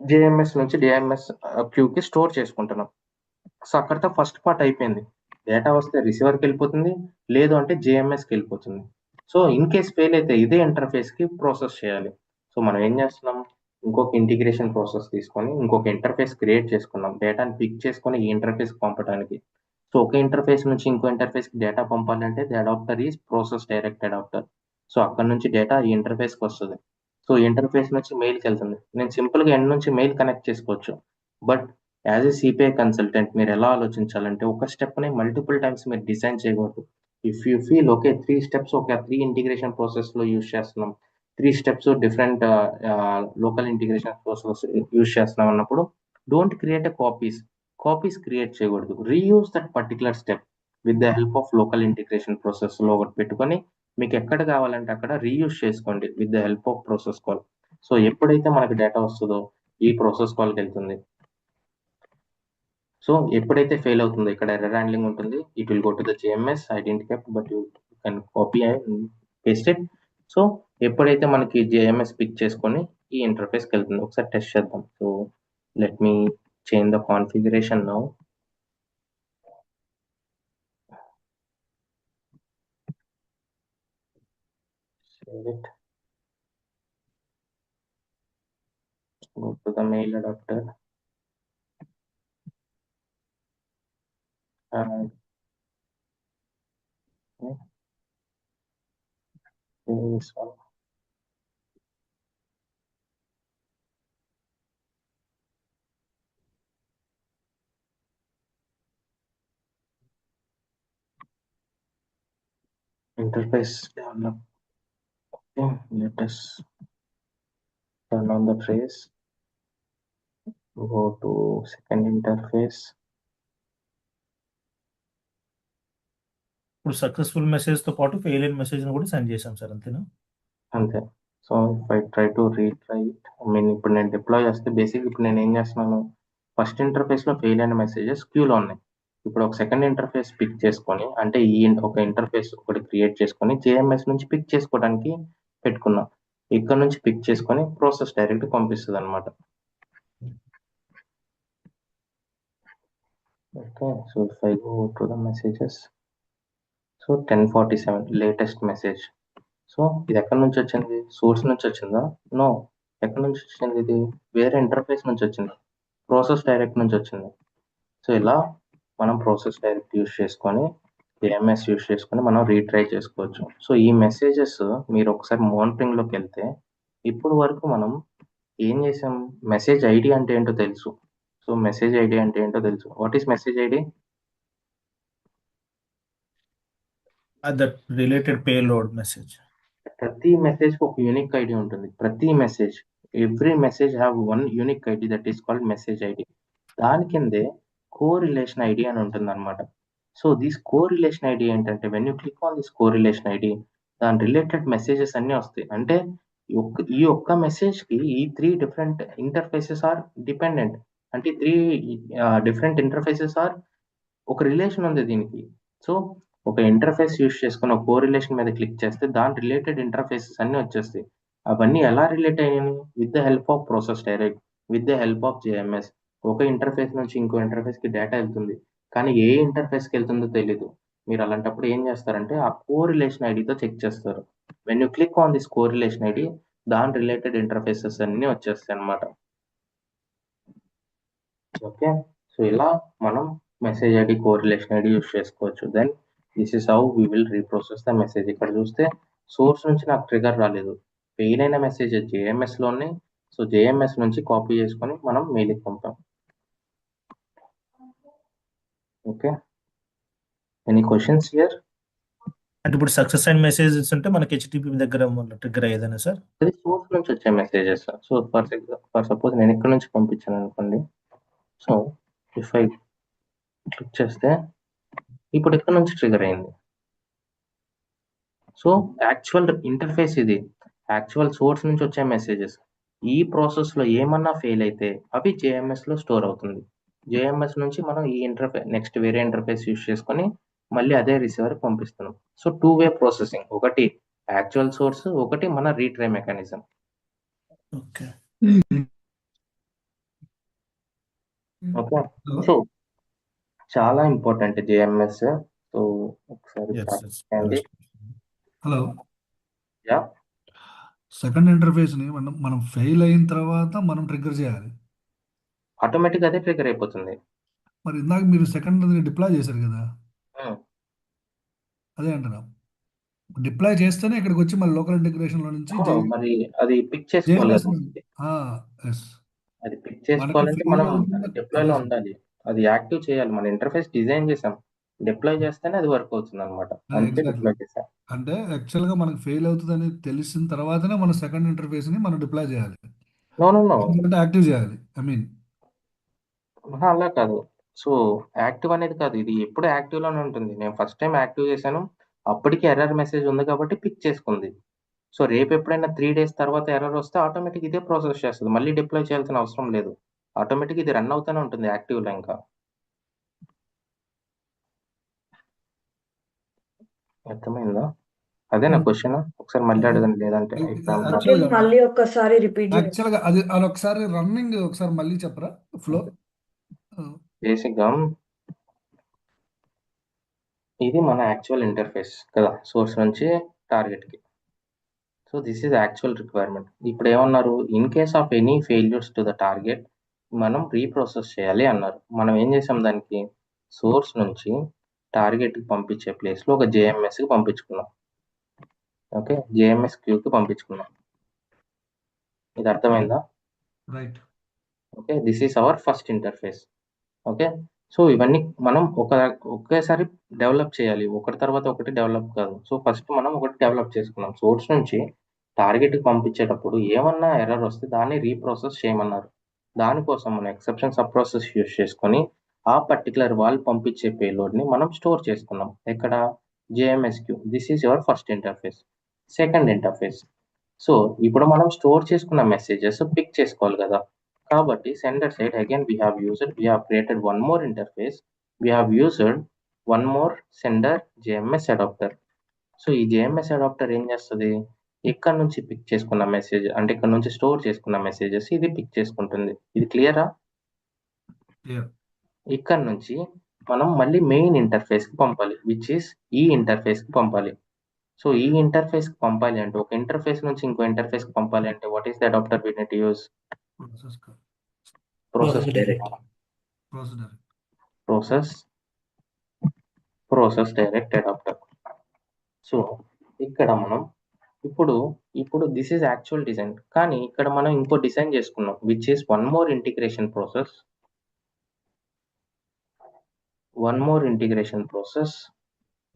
జేఎంఎస్ నుంచి డిఎంఎస్ క్యూకి స్టోర్ చేసుకుంటున్నాం. సో అక్కడితో ఫస్ట్ పార్ట్ అయిపోయింది. డేటా వస్తే రిసీవర్కి వెళ్ళిపోతుంది, లేదు అంటే జేఎంఎస్కి వెళ్ళిపోతుంది. సో ఇన్ కేస్ ఫెయిల్ అయితే ఇదే ఇంటర్ఫేస్కి ప్రాసెస్ చేయాలి. సో మనం ఏం చేస్తున్నాం, ఇంకొక ఇంటిగ్రేషన్ ప్రాసెస్ తీసుకొని ఇంకొక ఇంటర్ఫేస్ క్రియేట్ చేసుకున్నాం, డేటాని పిక్ చేసుకొని ఈ ఇంటర్ఫేస్కి పంపడానికి. సో ఒక ఇంటర్ఫేస్ నుంచి ఇంకో ఇంటర్ఫేస్కి డేటా పంపాలంటే the adapter is process direct adapter. So అక్కడ నుంచి డేటా ఈ ఇంటర్ఫేస్కి వస్తుంది. సో ఇంటర్ఫేస్ నుంచి మెయిల్కి వెళ్తుంది. నేను సింపుల్గా ఎండ్ నుంచి మెయిల్ కనెక్ట్ చేసుకోవచ్చు, but as a CPI consultant మీరు ఎలా ఆలోచించాలంటే ఒక స్టెప్ని మల్టిపుల్ టైమ్స్ మీరు డిజైన్ చేయకూడదు. If you feel okay 3 steps, ఒక 3 ఇంటిగ్రేషన్ ప్రాసెస్లో యూజ్ చేస్తున్నాం, 3 steps different local integration process use చేస్తున్నాం అన్నప్పుడు don't create a copies create చేయకూడదు. Reuse that particular step with the help of local integration ప్రాసెస్లో ఒకటి పెట్టుకొని మీకు ఎక్కడ కావాలంటే అక్కడ రీయూజ్ చేసుకోండి with the help of process call. So ఎప్పుడైతే మనకి డేటా వస్తుందో ఈ ప్రాసెస్ కాల్కి వెళ్తుంది. సో ఎప్పుడైతే ఫెయిల్ అవుతుందో ఇక్కడ ఎర్రర్ హ్యాండ్లింగ్ ఉంటుంది, it will go to the JMS identify but you can copy and paste it. So ఎప్పుడైతే మనకి జేఎంఎస్ పిక్ చేసుకొని ఈ ఇంటర్ఫేస్కి వెళ్తుంది. ఒకసారి టెస్ట్ చేద్దాం. So let me change the configuration now. Save it. Go to the mail adapter. And this one. Interface develop. Okay, let us turn on the trace. Go to second interface. ఇప్పుడు successful message తో పాటు fail అయిన message కూడా send చేశాం sir, అంతేనా? అంతే. So if I try to retry it, ఇప్పుడు నేను డిప్లాయ్ చేస్తే బేసిక్ ఇప్పుడు నేను ఏం చేస్తున్నాను, ఫస్ట్ ఇంటర్ఫేస్లో ఫెయిల్ అయిన మెసేజెస్ క్యూలో ఉన్నాయి. ఇప్పుడు ఒక సెకండ్ ఇంటర్ఫేస్ పిక్ చేసుకొని, అంటే ఈ ఒక ఇంటర్ఫేస్ ఒకటి క్రియేట్ చేసుకొని జేఎంఎస్ నుంచి పిక్ చేసుకోవడానికి పెట్టుకున్నా. ఇక్కడ నుంచి పిక్ చేసుకొని ప్రాసెస్ డైరెక్ట్ పంపిస్తుంది అనమాట. Okay, so if I go to the messages, so 10:47 latest message. So ఇది ఎక్కడి నుంచి వచ్చింది? సోర్స్ నుంచి వచ్చిందా? నో. ఎక్కడి నుంచి వచ్చింది? ఇది వేరే ఇంటర్ఫేస్ నుంచి వచ్చింది, ప్రాసెస్ డైరెక్ట్ నుంచి వచ్చింది. సో ఇలా మనం ప్రాసెస్ డైరెక్ట్ యూస్ చేసుకొని ఏఎంఎస్ యూస్ చేసుకొని మనం రీట్రై చేసుకోవచ్చు. సో ఈ మెసేజెస్ మీరు ఒకసారి మానిటరింగ్లోకి వెళ్తే ఇప్పుడు వరకు మనం ఏం చేసాం, మెసేజ్ ఐడి అంటే ఏంటో తెలుసు. సో మెసేజ్ ఐడి అంటే ఏంటో తెలుసు. What is message ID? That related payload message. ప్రతి మెసేజ్కి ఒక యూనిక్ ఐడి ఉంటుంది. ప్రతి message, every message have one unique ID that is called message ID. దాని కిందే కోరిలేషన్ ఐడి అని ఉంటుంది అనమాట. సో దిస్ కోరిలేషన్ ఐడి ఏంటంటే when you click on this correlation ID దాని రిలేటెడ్ మెసేజెస్ అన్నీ వస్తాయి. అంటే ఈ ఒక్క మెసేజ్కి ఈ 3 డిఫరెంట్ ఇంటర్ఫేసెస్ ఆర్ డిపెండెంట్. అంటే 3 డిఫరెంట్ ఇంటర్ఫేసెస్ ఆర్ ఒక రిలేషన్ ఉంది దీనికి. సో ఒక ఇంటర్ఫేస్ యూస్ చేసుకుని ఒక కోరిలేషన్ మీద క్లిక్ చేస్తే దాని రిలేటెడ్ ఇంటర్ఫేసెస్ అన్నీ వచ్చేస్తాయి. అవన్నీ ఎలా రిలేట్ అయ్యాయి? With the help of process direct, with the help of JMS. ఒక ఇంటర్ఫేస్ నుంచి ఇంకో ఇంటర్ఫేస్కి డేటా వెళ్తుంది, కానీ ఏ ఇంటర్ఫేస్కి వెళ్తుందో తెలీదు. మీరు అలాంటప్పుడు ఏం చేస్తారంటే ఆ కోరిలేషన్ ఐడితో చెక్ చేస్తారు. When you click on this correlation ID దాని రిలేటెడ్ ఇంటర్ఫేసెస్ అన్నీ వచ్చేస్తాయి అన్నమాట. ఓకే, సో ఇలా మనం message ID correlation ID use చేసుకోవచ్చు. Then this is how we will reprocess the message. ఇక్కడ చూస్తే సోర్స్ నుంచి నాకు ట్రిగర్ రాలేదు, ఫెయిల్ అయిన మెసేజ్ జేఎంఎస్లోనే. సో జేఎంఎస్ నుంచి కాపీ చేసుకొని మనం మెయిల్కి పంపాం. Okay, any questions here? అంటే ఇప్పుడు సక్సెస్ అయిన మెసేజెస్ ఉంటే మనకి హెచ్టిపి దగ్గర ట్రిగ్గర్ అయ్యేదనా సార్? అది సోర్స్ నుంచి వచ్చే మెసేజెస్. సో ఫర్ సపోజ్ నేను ఇక్కడ నుంచి పంపించాను అనుకోండి. సో ఇఫ్ ఐ క్లిక్ చేస్తే ఇప్పుడు ఇక్కడ నుంచి ట్రిగర్ అయింది. సో యాక్చువల్ ఇంటర్ఫేస్ ఇది, యాక్చువల్ సోర్స్ నుంచి వచ్చే మెసేజెస్. ఈ ప్రాసెస్లో ఏమన్నా ఫెయిల్ అయితే అవి జేఎంఎస్లో స్టోర్ అవుతుంది. జేఎంఎస్ నుంచి మనం ఈ నెక్స్ట్ వేరే ఇంటర్ఫేస్ యూస్ చేసుకొని మళ్ళీ అదే రిసీవర్కి పంపిస్తున్నాం. సో 2-వే ప్రాసెసింగ్, ఒకటి యాక్చువల్ సోర్స్, ఒకటి మన retry mechanism. Okay okay, so చాలా ఇంపార్టెంట్ జేఎంఎస్. సో ఒకసారి హలో, యా, సెకండ్ ఇంటర్ఫేస్ ని మనం ఫెయిల్ అయిన తర్వాత మనం ట్రిగ్గర్ చేయాలి. ఆటోమేటిక్ అదే ట్రిగర్ అయిపోతుంది. మరి ఇందాక మీరు సెకండ్ డిప్లాయ్ చేశారు కదా, అదే అంటున్నా, డిప్లాయ్ చేస్తేనే ఇక్కడికి వచ్చి మళ్ళీ లోకల్ ఇంటిగ్రేషన్ లో నుంచి మరి అది పిక్ చేసుకోవాలి. అది పిక్ చేసుకోవాలంటే మనం డిప్లాయ్ లో ఉండాలి, అది యాక్టివ్ చేయాలి. మన ఇంటర్ఫేస్ డిజైన్ చేసాం, డిప్లాయ్ చేస్తేనే అది వర్క్ అవుతుంది అనమాట. అందుకే ఎగ్జాక్ట్లీ. డిప్లాయ్ చేశాను. అంటే యాక్చువల్గా మనకు ఫెయిల్ అవుతుందని తెలిసిన తర్వాతనే మన సెకండ్ ఇంటర్ఫేస్ని మనం డిప్లాయ్ చేయాలి, నో నో నో ఎందుకంటే యాక్టివ్ చేయాలి. ఐ మీన్ అలా కాదు. సో యాక్టివ్ అనేది కాదు, ఇది ఎప్పుడు యాక్టివ్ లోనే ఉంటుంది. నేను ఫస్ట్ టైం యాక్టివ్ చేశాను, అప్పటికి ఎర్రర్ మెసేజ్ ఉంది కాబట్టి పిక్ చేసుకుంది. సో రేపు ఎప్పుడైనా 3 days తర్వాత ఎర్రర్ వస్తే ఆటోమేటిక్ ఇదే ప్రాసెస్ చేస్తుంది, మళ్ళీ డిప్లాయ్ చేయాల్సిన అవసరం లేదు. ఆటోమేటిక్ ఇది రన్ అవుతూనే ఉంటుంది యాక్టివ్ లో. ఇంకా అర్థమైందా? అదే నా క్వశ్చన్. ఒకసారి మళ్ళీ అడగండి, లేదంటే యాక్చువల్గా మళ్ళీ ఒక్కసారి రిపీట్ చేయండి. యాక్చువల్గా అది ఒకసారి రన్నింగ్ ఒకసారి మళ్ళీ చెప్పరా ఫ్లో. బేసిక్ గా ఇది మన యాక్చువల్ ఇంటర్ఫేస్ కదా, సోర్స్ నుంచి టార్గెట్ కి. So this is actual requirement. ఇప్పుడు ఏమన్నారు, in case of any failures to the target మనం రీప్రాసెస్ చేయాలి అన్నారు. మనం ఏం చేసాం, దానికి సోర్స్ నుంచి టార్గెట్ కి పంపించే ప్లేస్ లో ఒక జేఎంఎస్ కి పంపించుకున్నాం. Okay, JMS క్యూకి పంపించుకున్నాం. ఇది అర్థమైందా? Right. Okay, this is our first interface. Okay, so ఇవన్నీ మనం ఒకేసారి డెవలప్ చేయాలి, ఒకటి తర్వాత ఒకటి డెవలప్ కాదు. సో ఫస్ట్ మనం ఒకటి డెవలప్ చేసుకున్నాం. సోర్స్ నుంచి టార్గెట్కి పంపించేటప్పుడు ఏమన్నా ఎర్రర్ వస్తే దాన్ని రీప్రాసెస్ చేయమన్నారు. దానికోసం మనం ఎక్సెప్షన్ సబ్ ప్రాసెస్ యూజ్ చేసుకొని ఆ పర్టికులర్ వాళ్ళు పంపించే పేలోడ్ని మనం స్టోర్ చేసుకున్నాం. ఎక్కడ? JMS queue. This is your first interface. Second interface, so ఇప్పుడు మనం స్టోర్ చేసుకున్న మెసేజెస్ పిక్ చేసుకోవాలి కదా. కాబట్టి sender side again we have created one more interface. We have used one more sender JMS adapter. So ఈ JMS adapter ఏం చేస్తుంది, ఇక్కడ నుంచి పిక్ చేసుకున్న మెసేజ్, అంటే ఇక్కడ నుంచి స్టోర్ చేసుకున్న మెసేజెస్ ఇది పిక్ చేసుకుంటుంది. ఇది క్లియరా? ఇక్కడ నుంచి మనం మళ్ళీ మెయిన్ ఇంటర్ఫేస్ కి పంపాలి, విచ్ ఈస్ ఈ ఇంటర్ఫేస్ కి పంపాలి. సో ఈ ఇంటర్ఫేస్ కి పంపాలి అంటే, ఒక ఇంటర్ఫేస్ నుంచి ఇంకో ఇంటర్ఫేస్ కి పంపాలి అంటే, what is the adapter we need to use? Process direct. Process direct adapter. So ఇక్కడ మనం ఇప్పుడు దిస్ ఈజ్ యాక్చువల్ డిజైన్, కానీ ఇక్కడ మనం ఇంకో డిజైన్ చేసుకున్నాం, which is one more integration process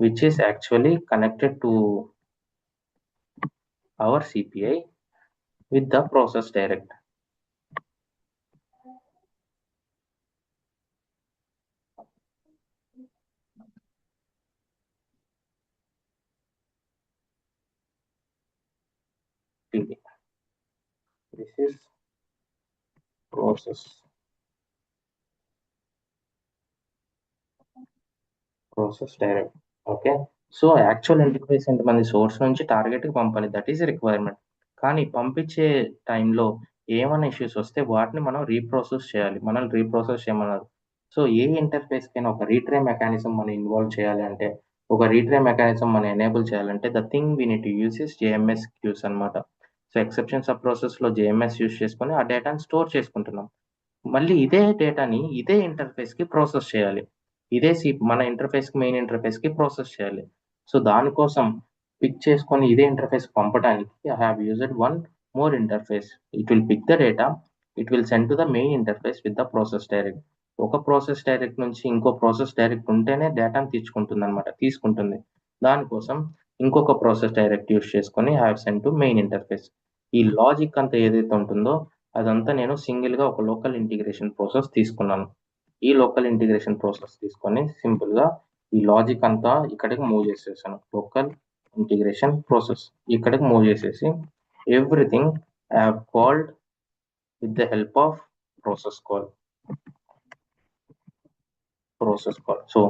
which is actually connected to our CPI with the process direct. This is process direct. Okay, so actual interface అంటే మన సోర్స్ నుంచి target కి పంపాలి, దట్ ఈస్ రిక్వైర్మెంట్. కానీ పంపించే టైంలో ఏమైనా ఇష్యూస్ వస్తే వాటిని మనం రీప్రాసెస్ చేయాలి. మనం రీప్రాసెస్ చేయమన్నారు. సో ఏ ఇంటర్ఫేస్ కైనా ఒక రీట్రే మెకానిజం మనం ఇన్వాల్వ్ చేయాలి అంటే, ఒక రీట్రే మెకానిజం మనం ఎనేబుల్ చేయాలంటే, the thing we need to use is JMS queues అనమాట. సో ఎక్సెప్షన్ సబ్ ప్రాసెస్ లో జేఎంఎస్ యూజ్ చేసుకొని ఆ డేటాని స్టోర్ చేసుకుంటున్నాం. మళ్ళీ ఇదే డేటాని ఇదే ఇంటర్ఫేస్ కి ప్రాసెస్ చేయాలి, మన ఇంటర్ఫేస్ కి మెయిన్ ఇంటర్ఫేస్ కి ప్రాసెస్ చేయాలి. సో దానికోసం పిక్ చేసుకొని ఇదే ఇంటర్ఫేస్ పంపడానికి I have used one more interface. It will pick the data, it will send to the main interface with the process direct. ఒక ప్రాసెస్ డైరెక్ట్ నుంచి ఇంకో ప్రాసెస్ డైరెక్ట్ ఉంటేనే డేటాను తీసుకుంటుంది. దానికోసం ఇంకొక ప్రాసెస్ డైరెక్ట్ యూజ్ చేసుకొని have send to main interface. ఈ లాజిక్ అంతా ఏదైతే ఉంటుందో అదంతా నేను సింగిల్ గా ఒక లోకల్ ఇంటిగ్రేషన్ ప్రాసెస్ తీసుకున్నాను. ఈ లోకల్ ఇంటిగ్రేషన్ ప్రాసెస్ తీసుకొని సింపుల్ గా ఈ లాజిక్ అంతా ఇక్కడికి మూవ్ చేసేసాను. లోకల్ ఇంటిగ్రేషన్ ప్రాసెస్ ఇక్కడికి మూవ్ చేసేసి everything I have called with the help of process call. So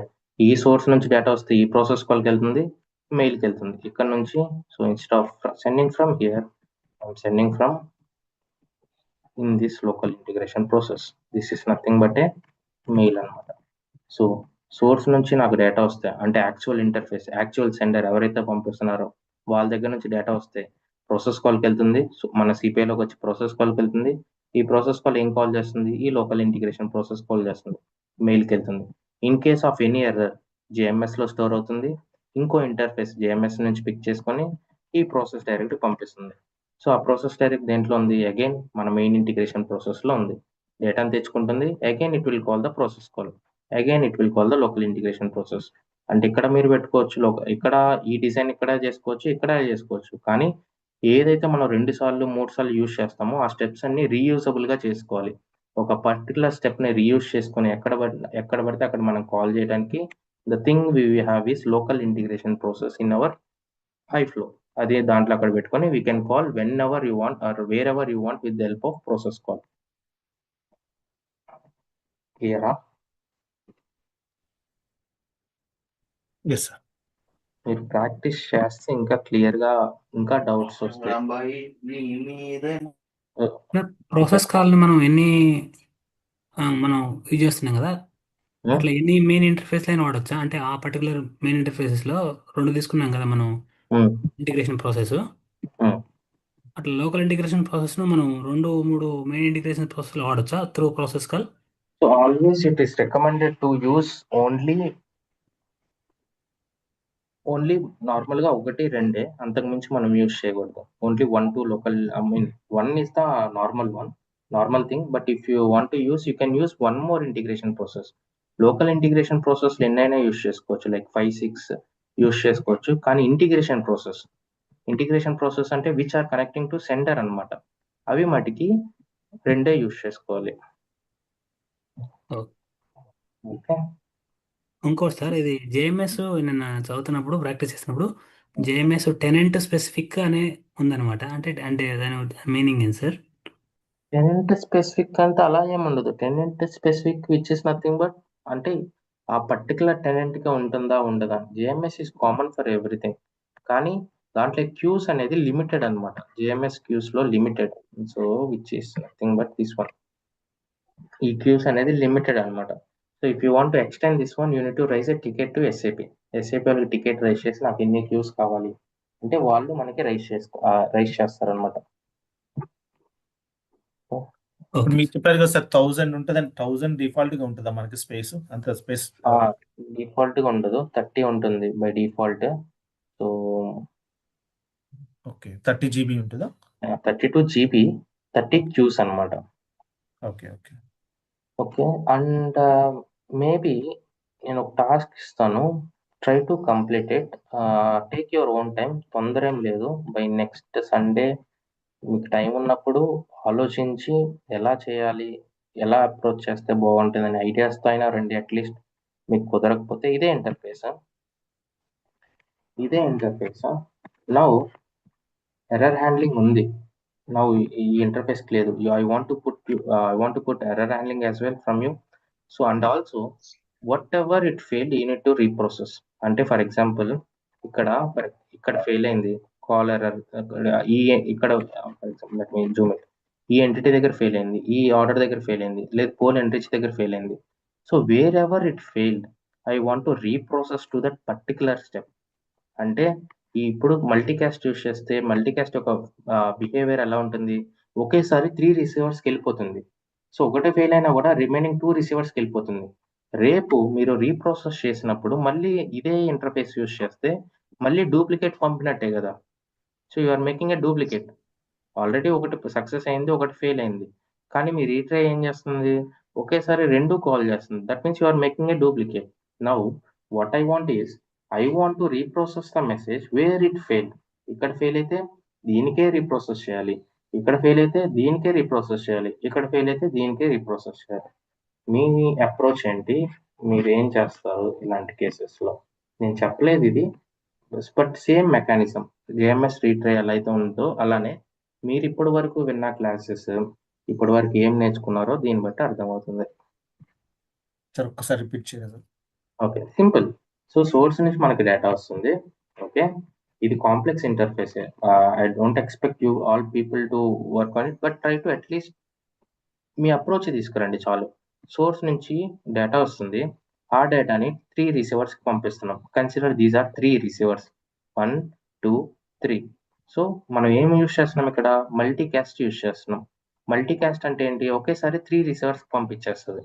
ఈ సోర్స్ నుంచి డేటా వస్తే ఈ ప్రాసెస్ కాల్కి వెళ్తుంది, మెయిల్కి వెళ్తుంది. ఇక్కడ నుంచి so instead of sending from here I'm sending from in this local integration process. This is nothing but A mail అనమాట. సో సోర్స్ నుంచి నాకు డేటా వస్తే, అంటే యాక్చువల్ ఇంటర్ఫేస్, యాక్చువల్ సెండర్ ఎవరైతే పంపిస్తున్నారో వాళ్ళ దగ్గర నుంచి డేటా వస్తే ప్రాసెస్ కాల్కి వెళ్తుంది. సో మన సిపిఐలోకి వచ్చి ప్రాసెస్ కాల్కి వెళ్తుంది. ఈ ప్రాసెస్ కాల్ ఏం కాల్ చేస్తుంది, ఈ లోకల్ ఇంటిగ్రేషన్ ప్రాసెస్ కాల్ చేస్తుంది, మెయిల్కి వెళ్తుంది. In case of any error JMS లో స్టోర్ అవుతుంది. ఇంకో ఇంటర్ఫేస్ జేఎంఎస్ నుంచి పిక్ చేసుకొని ఈ ప్రాసెస్ డైరెక్ట్ పంపిస్తుంది. సో ఆ ప్రాసెస్ డైరెక్ట్ దేంట్లో ఉంది, అగైన్ మన మెయిన్ ఇంటిగ్రేషన్ ప్రాసెస్ లో ఉంది. డేటాను తెచ్చుకుంటుంది, again it will call the process call. Again it will call the local integration process. అంటే ఇక్కడ మీరు పెట్టుకోవచ్చు, ఇక్కడ ఈ డిజైన్ ఇక్కడ చేసుకోవచ్చు, ఇక్కడ చేసుకోవచ్చు. కానీ ఏదైతే మనం 2 సార్లు 3 సార్లు యూజ్ చేస్తామో ఆ స్టెప్స్ అన్ని రీయూజబుల్ గా చేసుకోవాలి. ఒక పర్టికులర్ స్టెప్ ని రీయూజ్ చేసుకొని ఎక్కడ పడితే అక్కడ మనం కాల్ చేయడానికి the thing we have is local integration process in our HiFlow. అదే దాంట్లో అక్కడ పెట్టుకొని we can call whenever you want or wherever you want with the help of process call. క్లియరా? Yes sir. మీరు practice చేస్తే ఇంకా clear గా ఇంకా డౌట్స్ వస్తాయి. ప్రాసెస్ కాల్ని మనం మనం యూజ్ చేస్తున్నాం కదా, అట్లా ఎన్ని మెయిన్ ఇంటర్ఫేస్ అయినా వాడొచ్చా? అంటే ఆ పర్టికులర్ మెయిన్ ఇంటర్ఫేసెస్ లో 2 తీసుకున్నాం కదా మనం ఇంటిగ్రేషన్ ప్రాసెస్, అట్లా లోకల్ ఇంటిగ్రేషన్ ప్రాసెస్ ను మనం 2-3 మెయిన్ ఇంటిగ్రేషన్ ప్రాసెస్ లో వాడొచ్చా through process call? So always it is recommended to use only normal గా 1-2, అంతకుమించి మనం యూజ్ చేయకూడదు. Only 1-2 local, I mean 1 is the normal thing, but if you want to use, you can use one more integration process. Local integration process ఎన్నైనా use చేసుకోవచ్చు, like 5-6 use చేసుకోవచ్చు. కానీ integration process అంటే which are connecting to center అన్నమాట, అవి మటుకి 2 use చేసుకోవాలి. Okay. ఇంకోటి సార్, ఇది జేఎంఎస్ నిన్న చదువుతున్నప్పుడు ప్రాక్టీస్ చేసినప్పుడు జేఎంఎస్ టెనెంట్ స్పెసిఫిక్ అనే ఉందన్నమాట. అంటే దాని మీనింగ్ ఏంటి సార్? టెనెంట్ స్పెసిఫిక్ అంటే అలా ఏముండదు. Tenant specific which is nothing but, అంటే ఆ పర్టికులర్ టెనెంట్ గా ఉంటుందా ఉండదా. JMS is common for everything, కానీ దాంట్లో క్యూస్ అనేది లిమిటెడ్ అన్నమాట. జేఎంఎస్ క్యూస్ లో limited, so which is nothing but this one. ఈ క్యూస్ అనేది లిమిటెడ్ అన్నమాట. So if you want to extend this one, you need to rise a ticket to SAP. వాళ్ళకి ticket rise చేసి నాకు ఎన్ని cues కావాలి అంటే వాళ్ళు మనకి రైజ్ చేస్తారనమాట. ఇప్పుడు మీరు చెప్పారు కదా సార్ 1000 ఉంటుంది, అండ్ 1000 డిఫాల్ట్ గా ఉంటుందా మనకి స్పేస్? అంత స్పేస్ డిఫాల్ట్ గా ఉండదు, 30 ఉంటుంది by default. So okay, 30 GB ఉంటుందా? 32 GB, 30 క్యూస్ అనమాట. Okay okay okay. And maybe నేను ఒక టాస్క్ ఇస్తాను, try to complete it, take your own time, తొందర ఏం లేదు. బై నెక్స్ట్ సండే మీకు టైం ఉన్నప్పుడు ఆలోచించి ఎలా చేయాలి, ఎలా అప్రోచ్ చేస్తే బాగుంటుందని ఐడియాస్తో అయినా రండి. అట్లీస్ట్ మీకు కుదరకపోతే ఇదే ఇంటర్ఫేస్ నౌ ఎర్రర్ హ్యాండ్లింగ్ ఉంది. నౌ ఈ ఇంటర్ఫేస్ లేదు. I want to put error handling as well from you. So and also whatever it failed you need to reprocess. అంటే ఫర్ ఎగ్జాంపుల్ ఇక్కడ ఫెయిల్ అయింది call error, ఇక్కడ for example let me zoom it, ఈ entity దగ్గర fail అయింది, ఈ order దగ్గర fail అయింది, లేదు పోల్ ఎంట్రీచ్ దగ్గర ఫెయిల్ అయింది. So wherever it failed I want to reprocess to that particular step. అంటే ఇప్పుడు మల్టీకాస్ట్ యూస్ చేస్తే మల్టీకాస్ట్ యొక్క బిహేవియర్ ఎలా ఉంటుంది, ఒకేసారి 3 రిసీవర్స్కి వెళ్ళిపోతుంది. సో ఒకటే ఫెయిల్ అయినా కూడా రిమైనింగ్ 2 రిసీవర్స్కి వెళ్ళిపోతుంది. రేపు మీరు రీప్రోసెస్ చేసినప్పుడు మళ్ళీ ఇదే ఇంటర్ఫేస్ యూస్ చేస్తే మళ్ళీ డూప్లికేట్ పంపినట్టే కదా. So you are making a duplicate. Already ఒకటి సక్సెస్ అయింది, ఒకటి ఫెయిల్ అయింది, కానీ మీ రీట్రై ఏం చేస్తుంది, ఒకేసారి 2 కాల్ చేస్తుంది. That means you are making a duplicate. Now what I want is I want to reprocess the message where it fail. ఇక్కడ ఫెయిల్ అయితే దీనికే రీప్రోసెస్ చేయాలి, ఇక్కడ ఫెయిల్ అయితే దీనికే రీప్రోసెస్ చేయాలి, ఇక్కడ ఫెయిల్ అయితే దీనికే రీప్రోసెస్ చేయాలి. మీ అప్రోచ్ ఏంటి, మీరేం చేస్తారు ఇలాంటి కేసెస్లో? నేను చెప్పలేదు ఇది, but same mechanism JMS retry ఎలా అయితే ఉందో అలానే మీరు ఇప్పటి వరకు విన్న క్లాసెస్, ఇప్పటి వరకు ఏం నేర్చుకున్నారో దీన్ని బట్టి అర్థమవుతుంది. సార్ ఒక్కసారి రిపీట్ చేయగలరు? Okay, simple. సో సోర్స్ నుంచి మనకి డేటా వస్తుంది. ఓకే, ఇది complex interface. I don't expect you all people to work on it, but try to at least me approach తీసుకురండి చాలు. సోర్స్ నుంచి డేటా వస్తుంది, ఆ డేటాని 3 రిసీవర్స్కి పంపిస్తున్నాం. Consider these are 3 receivers, 1, 2, 3. So మనం ఏం యూజ్ చేస్తున్నాం ఇక్కడ, మల్టీకాస్ట్ యూజ్ చేస్తున్నాం. మల్టీకాస్ట్ అంటే ఏంటి, ఒకేసారి 3 రిసీవర్స్కి పంపించేస్తుంది.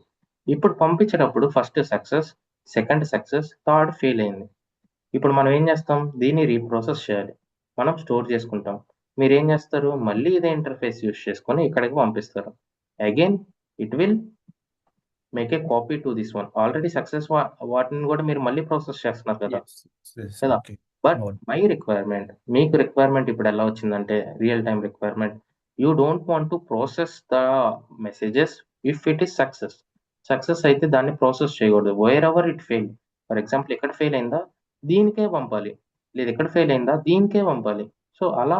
ఇప్పుడు పంపించేటప్పుడు first success, second success, third fail అయింది. ఇప్పుడు మనం ఏం చేస్తాం, దీన్ని రీప్రోసెస్ చేయాలి, మనం స్టోర్ చేసుకుంటాం. మీరు ఏం చేస్తారు, మళ్ళీ ఇదే ఇంటర్ఫేస్ యూజ్ చేసుకొని ఇక్కడికి పంపిస్తారు. Again it will make a copy to this one. Already success వాటిని కూడా మీరు మళ్ళీ ప్రాసెస్ చేస్తున్నారు కదా కదా. ఓకే బట్ మై రిక్వైర్మెంట్, మీకు రిక్వైర్మెంట్ ఇప్పుడు ఎలా వచ్చిందంటే real time requirement, you don't want to process the messages if it is success అయితే దాన్ని ప్రాసెస్ చేయకూడదు. Wear ever it fail, for example ఇక్కడ ఫెయిల్ అయిందా దీనికే పంపాలి, లేదు ఇక్కడ ఫెయిల్ అయిందా దీనికే పంపాలి. సో అలా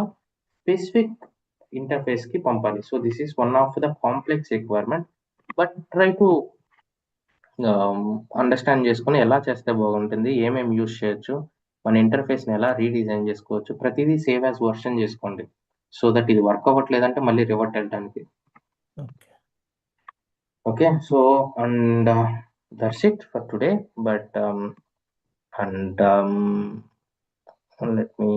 స్పెసిఫిక్ ఇంటర్ఫేస్ కి పంపాలి. So this is one of the complex requirement. But try to understand చేసుకుని ఎలా చేస్తే బాగుంటుంది, ఏమేమి యూజ్ చేయొచ్చు, మన ఇంటర్ఫేస్ని ఎలా రీడిజైన్ చేసుకోవచ్చు, ప్రతిదీ సేవ్ యాజ్ వర్షన్ చేసుకోండి. సో దట్ ఇది వర్క్ అవ్వట్లేదంటే మళ్ళీ రివర్ట్ వెళ్ళడానికి. Okay, so and that's it for today. But and let me